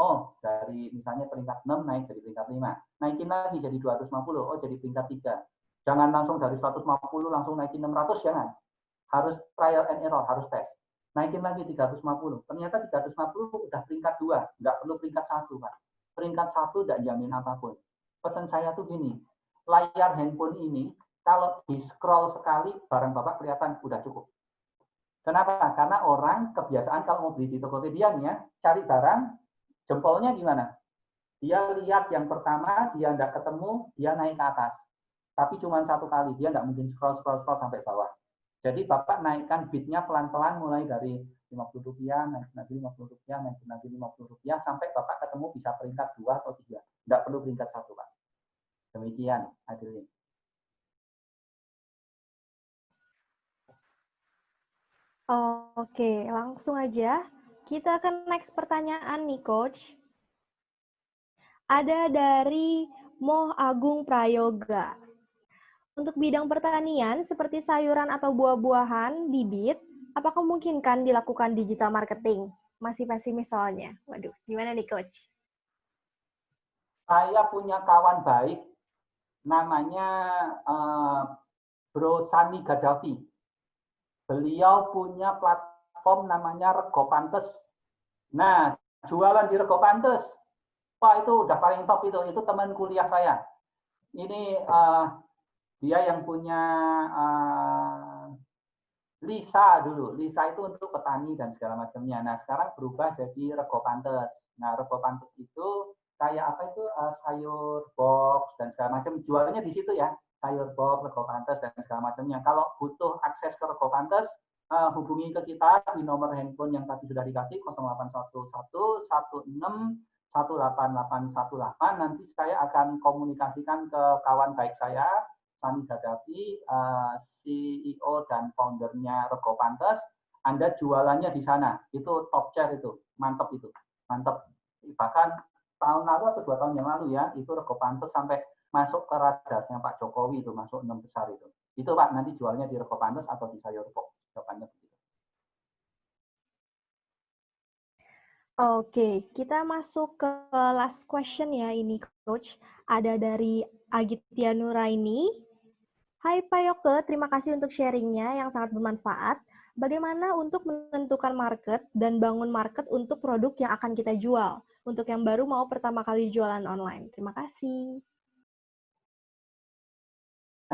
S2: Oh, dari misalnya peringkat 6 naik jadi peringkat 5. Naikin lagi jadi 250. Oh, jadi peringkat 3. Jangan langsung dari 150 langsung naikin 600, jangan. Harus trial and error, harus tes. Naikin lagi 350. Ternyata 350 udah peringkat 2. Nggak perlu peringkat 1, Pak. Peringkat 1 nggak jamin apapun. Pesan saya tuh gini, layar handphone ini, kalau di-scroll sekali, barang Bapak kelihatan udah cukup. Kenapa? Karena orang kebiasaan kalau mau beli di Tokopedia nih ya, cari barang, jempolnya gimana? Dia lihat yang pertama, dia nggak ketemu, dia naik ke atas. Tapi cuma satu kali, dia nggak mungkin scroll sampai bawah. Jadi Bapak naikkan bidnya pelan-pelan mulai dari Rp50, naik lagi Rp50, naik lagi Rp50, sampai Bapak ketemu bisa peringkat 2 atau 3. Nggak perlu peringkat 1, Pak. Demikian, hadirin.
S1: Oke, langsung aja. Kita akan next pertanyaan nih, Coach. Ada dari Moh Agung Prayoga. Untuk bidang pertanian, seperti sayuran atau buah-buahan, bibit, apakah mungkin kan dilakukan digital marketing? Masih pesimis soalnya. Waduh, gimana nih, Coach?
S2: Saya punya kawan baik, namanya Bro Sani Gaddafi. Beliau punya platform namanya Rego Pantes. Nah, jualan di Rego Pantes. Wah, itu udah paling top itu. Itu teman kuliah saya. Ini dia yang punya Lisa dulu. Lisa itu untuk petani dan segala macamnya. Nah, sekarang berubah jadi Rego Pantes. Nah, Rego Pantes itu kayak apa itu sayur box dan segala macam. Jualnya di situ ya. Sayur box, Rego Pantes dan segala macamnya. Kalau butuh akses ke Rego Pantes, hubungi ke kita di nomor handphone yang tadi sudah dikasih 0811 16 18818. Nanti saya akan komunikasikan ke kawan baik saya, Sani Gaddafi, CEO dan foundernya Rego Pantes. Anda jualannya di sana, itu top chair itu, mantep itu, mantep. Bahkan tahun lalu atau 2 tahun yang lalu ya, itu Rego Pantes sampai masuk ke radarnya Pak Jokowi itu, masuk 6 besar itu. Itu Pak, nanti jualnya di Rego Pantes atau di sayur box. Jawabannya begitu.
S1: Oke, kita masuk ke last question ya ini, Coach. Ada dari Agitya Nuraini. Hai Pak Yoke, terima kasih untuk sharingnya yang sangat bermanfaat. Bagaimana untuk menentukan market dan bangun market untuk produk yang akan kita jual? Untuk yang baru mau pertama kali jualan online. Terima kasih.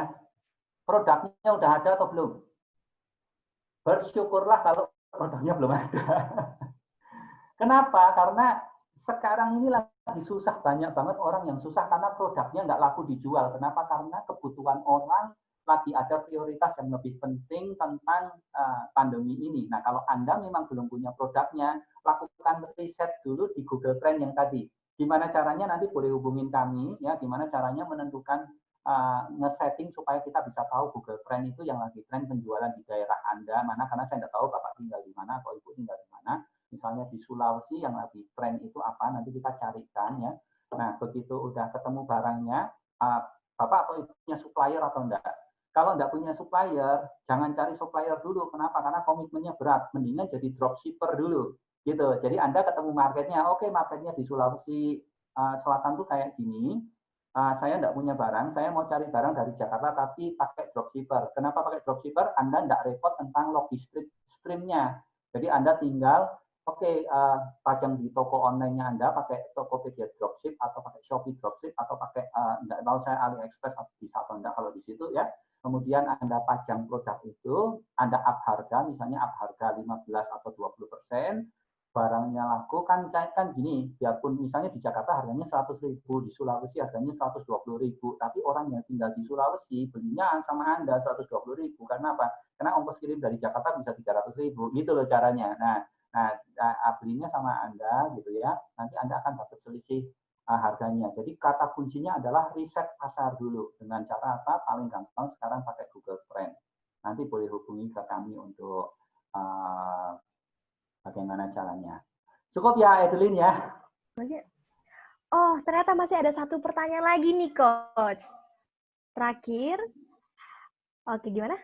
S2: Nah, produknya udah ada atau belum? Bersyukurlah kalau produknya belum ada. Kenapa? Karena sekarang ini lagi susah, banyak banget orang yang susah karena produknya nggak laku dijual. Kenapa? Karena kebutuhan orang lagi ada prioritas yang lebih penting tentang pandemi ini. Nah, kalau Anda memang belum punya produknya, lakukan riset dulu di Google Trend yang tadi. Gimana caranya nanti boleh hubungin kami, ya. Gimana caranya menentukan nge-setting supaya kita bisa tahu Google Trend itu yang lagi tren penjualan di daerah Anda mana, karena saya nggak tahu Bapak tinggal di mana atau Ibu tinggal di mana. Misalnya di Sulawesi yang lagi tren itu apa, nanti kita carikan ya. Nah, begitu udah ketemu barangnya, Bapak atau Ibunya supplier atau enggak. Kalau enggak punya supplier, jangan cari supplier dulu. Kenapa? Karena komitmennya berat. Mendingan jadi dropshipper dulu. Gitu. Jadi Anda ketemu marketnya, oke marketnya di Sulawesi Selatan tuh kayak gini. Saya enggak punya barang, saya mau cari barang dari Jakarta tapi pakai dropshipper. Kenapa pakai dropshipper? Anda enggak repot tentang logistik streamnya. Jadi Anda tinggal pajang di toko online-nya Anda pakai Tokopedia Dropship atau pakai Shopee Dropship atau pakai enggak tahu saya AliExpress atau bisa atau enggak kalau di situ ya. Kemudian Anda pajang produk itu, Anda up harga, misalnya up harga 15 atau 20%, barangnya laku kan gini, biarpun misalnya di Jakarta harganya 100.000, di Sulawesi harganya 120.000, tapi orang yang tinggal di Sulawesi belinya sama Anda 120.000. Karena apa? Karena ongkos kirim dari Jakarta bisa 300.000, gitu loh caranya. Nah, belinya sama Anda gitu ya, nanti Anda akan dapat selisih harganya. Jadi kata kuncinya adalah riset pasar dulu. Dengan cara apa? Paling gampang sekarang pakai Google Trend. Nanti boleh hubungi ke kami untuk bagaimana caranya. Cukup ya, Edelin ya?
S1: Oh, ternyata masih ada satu pertanyaan lagi nih, Coach. Terakhir. Oke, gimana?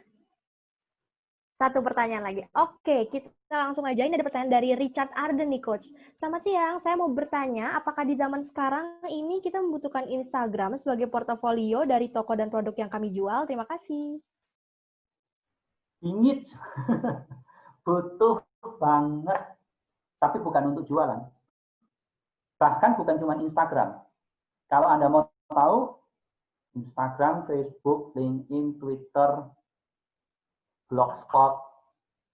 S1: Satu pertanyaan lagi. Oke, kita langsung aja. Ini ada pertanyaan dari Richard Arden nih, Coach. Selamat siang, saya mau bertanya, apakah di zaman sekarang ini kita membutuhkan Instagram sebagai portofolio dari toko dan produk yang kami jual? Terima kasih.
S2: Bingit. Butuh banget. Tapi bukan untuk jualan. Bahkan bukan cuma Instagram. Kalau Anda mau tahu, Instagram, Facebook, LinkedIn, Twitter, Blogspot,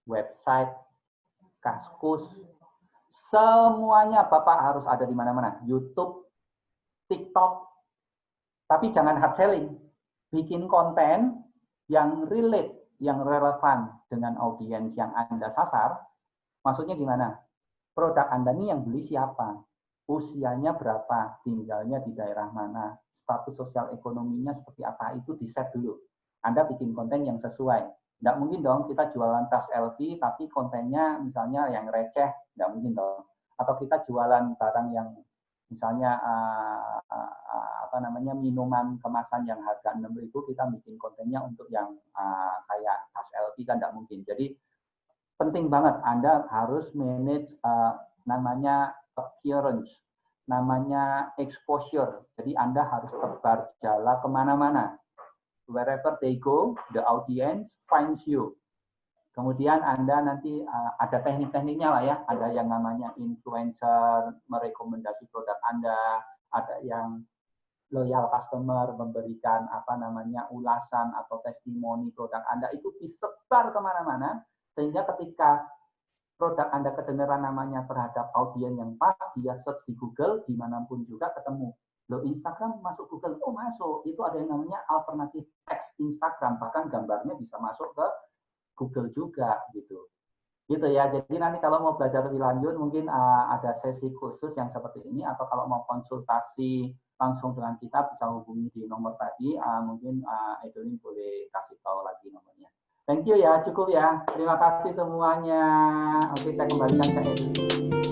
S2: website, Kaskus, semuanya Bapak harus ada di mana-mana. YouTube, TikTok, tapi jangan hard selling. Bikin konten yang relate, yang relevan dengan audiens yang Anda sasar. Maksudnya gimana? Produk Anda nih yang beli siapa? Usianya berapa? Tinggalnya di daerah mana? Status sosial ekonominya seperti apa? Itu di-set dulu. Anda bikin konten yang sesuai. Nggak mungkin dong kita jualan tas LV, tapi kontennya misalnya yang receh. Nggak mungkin dong. Atau kita jualan barang yang misalnya minuman kemasan yang harga 6.000, kita bikin kontennya untuk yang kayak tas LV, kan nggak mungkin. Jadi penting banget Anda harus manage namanya appearance, namanya exposure. Jadi Anda harus tebar jala kemana-mana. Wherever they go, the audience finds you. Kemudian Anda nanti ada teknik-tekniknya lah ya. Ada yang namanya influencer, merekomendasi produk Anda. Ada yang loyal customer, memberikan ulasan atau testimoni produk Anda. Itu disebar kemana-mana. Sehingga ketika produk Anda kedengaran namanya terhadap audiens yang pas, dia search di Google, dimanapun juga ketemu. Loh, Instagram masuk Google? Oh, masuk. Itu ada yang namanya alternatif teks Instagram. Bahkan gambarnya bisa masuk ke Google juga, gitu. Gitu ya. Jadi nanti kalau mau belajar lebih lanjut, mungkin ada sesi khusus yang seperti ini, atau kalau mau konsultasi langsung dengan kita, bisa hubungi di nomor tadi. Mungkin Edelin boleh kasih tahu lagi nomornya. Thank you ya, cukup ya. Terima kasih semuanya. Oke, saya kembalikan ke Edelin.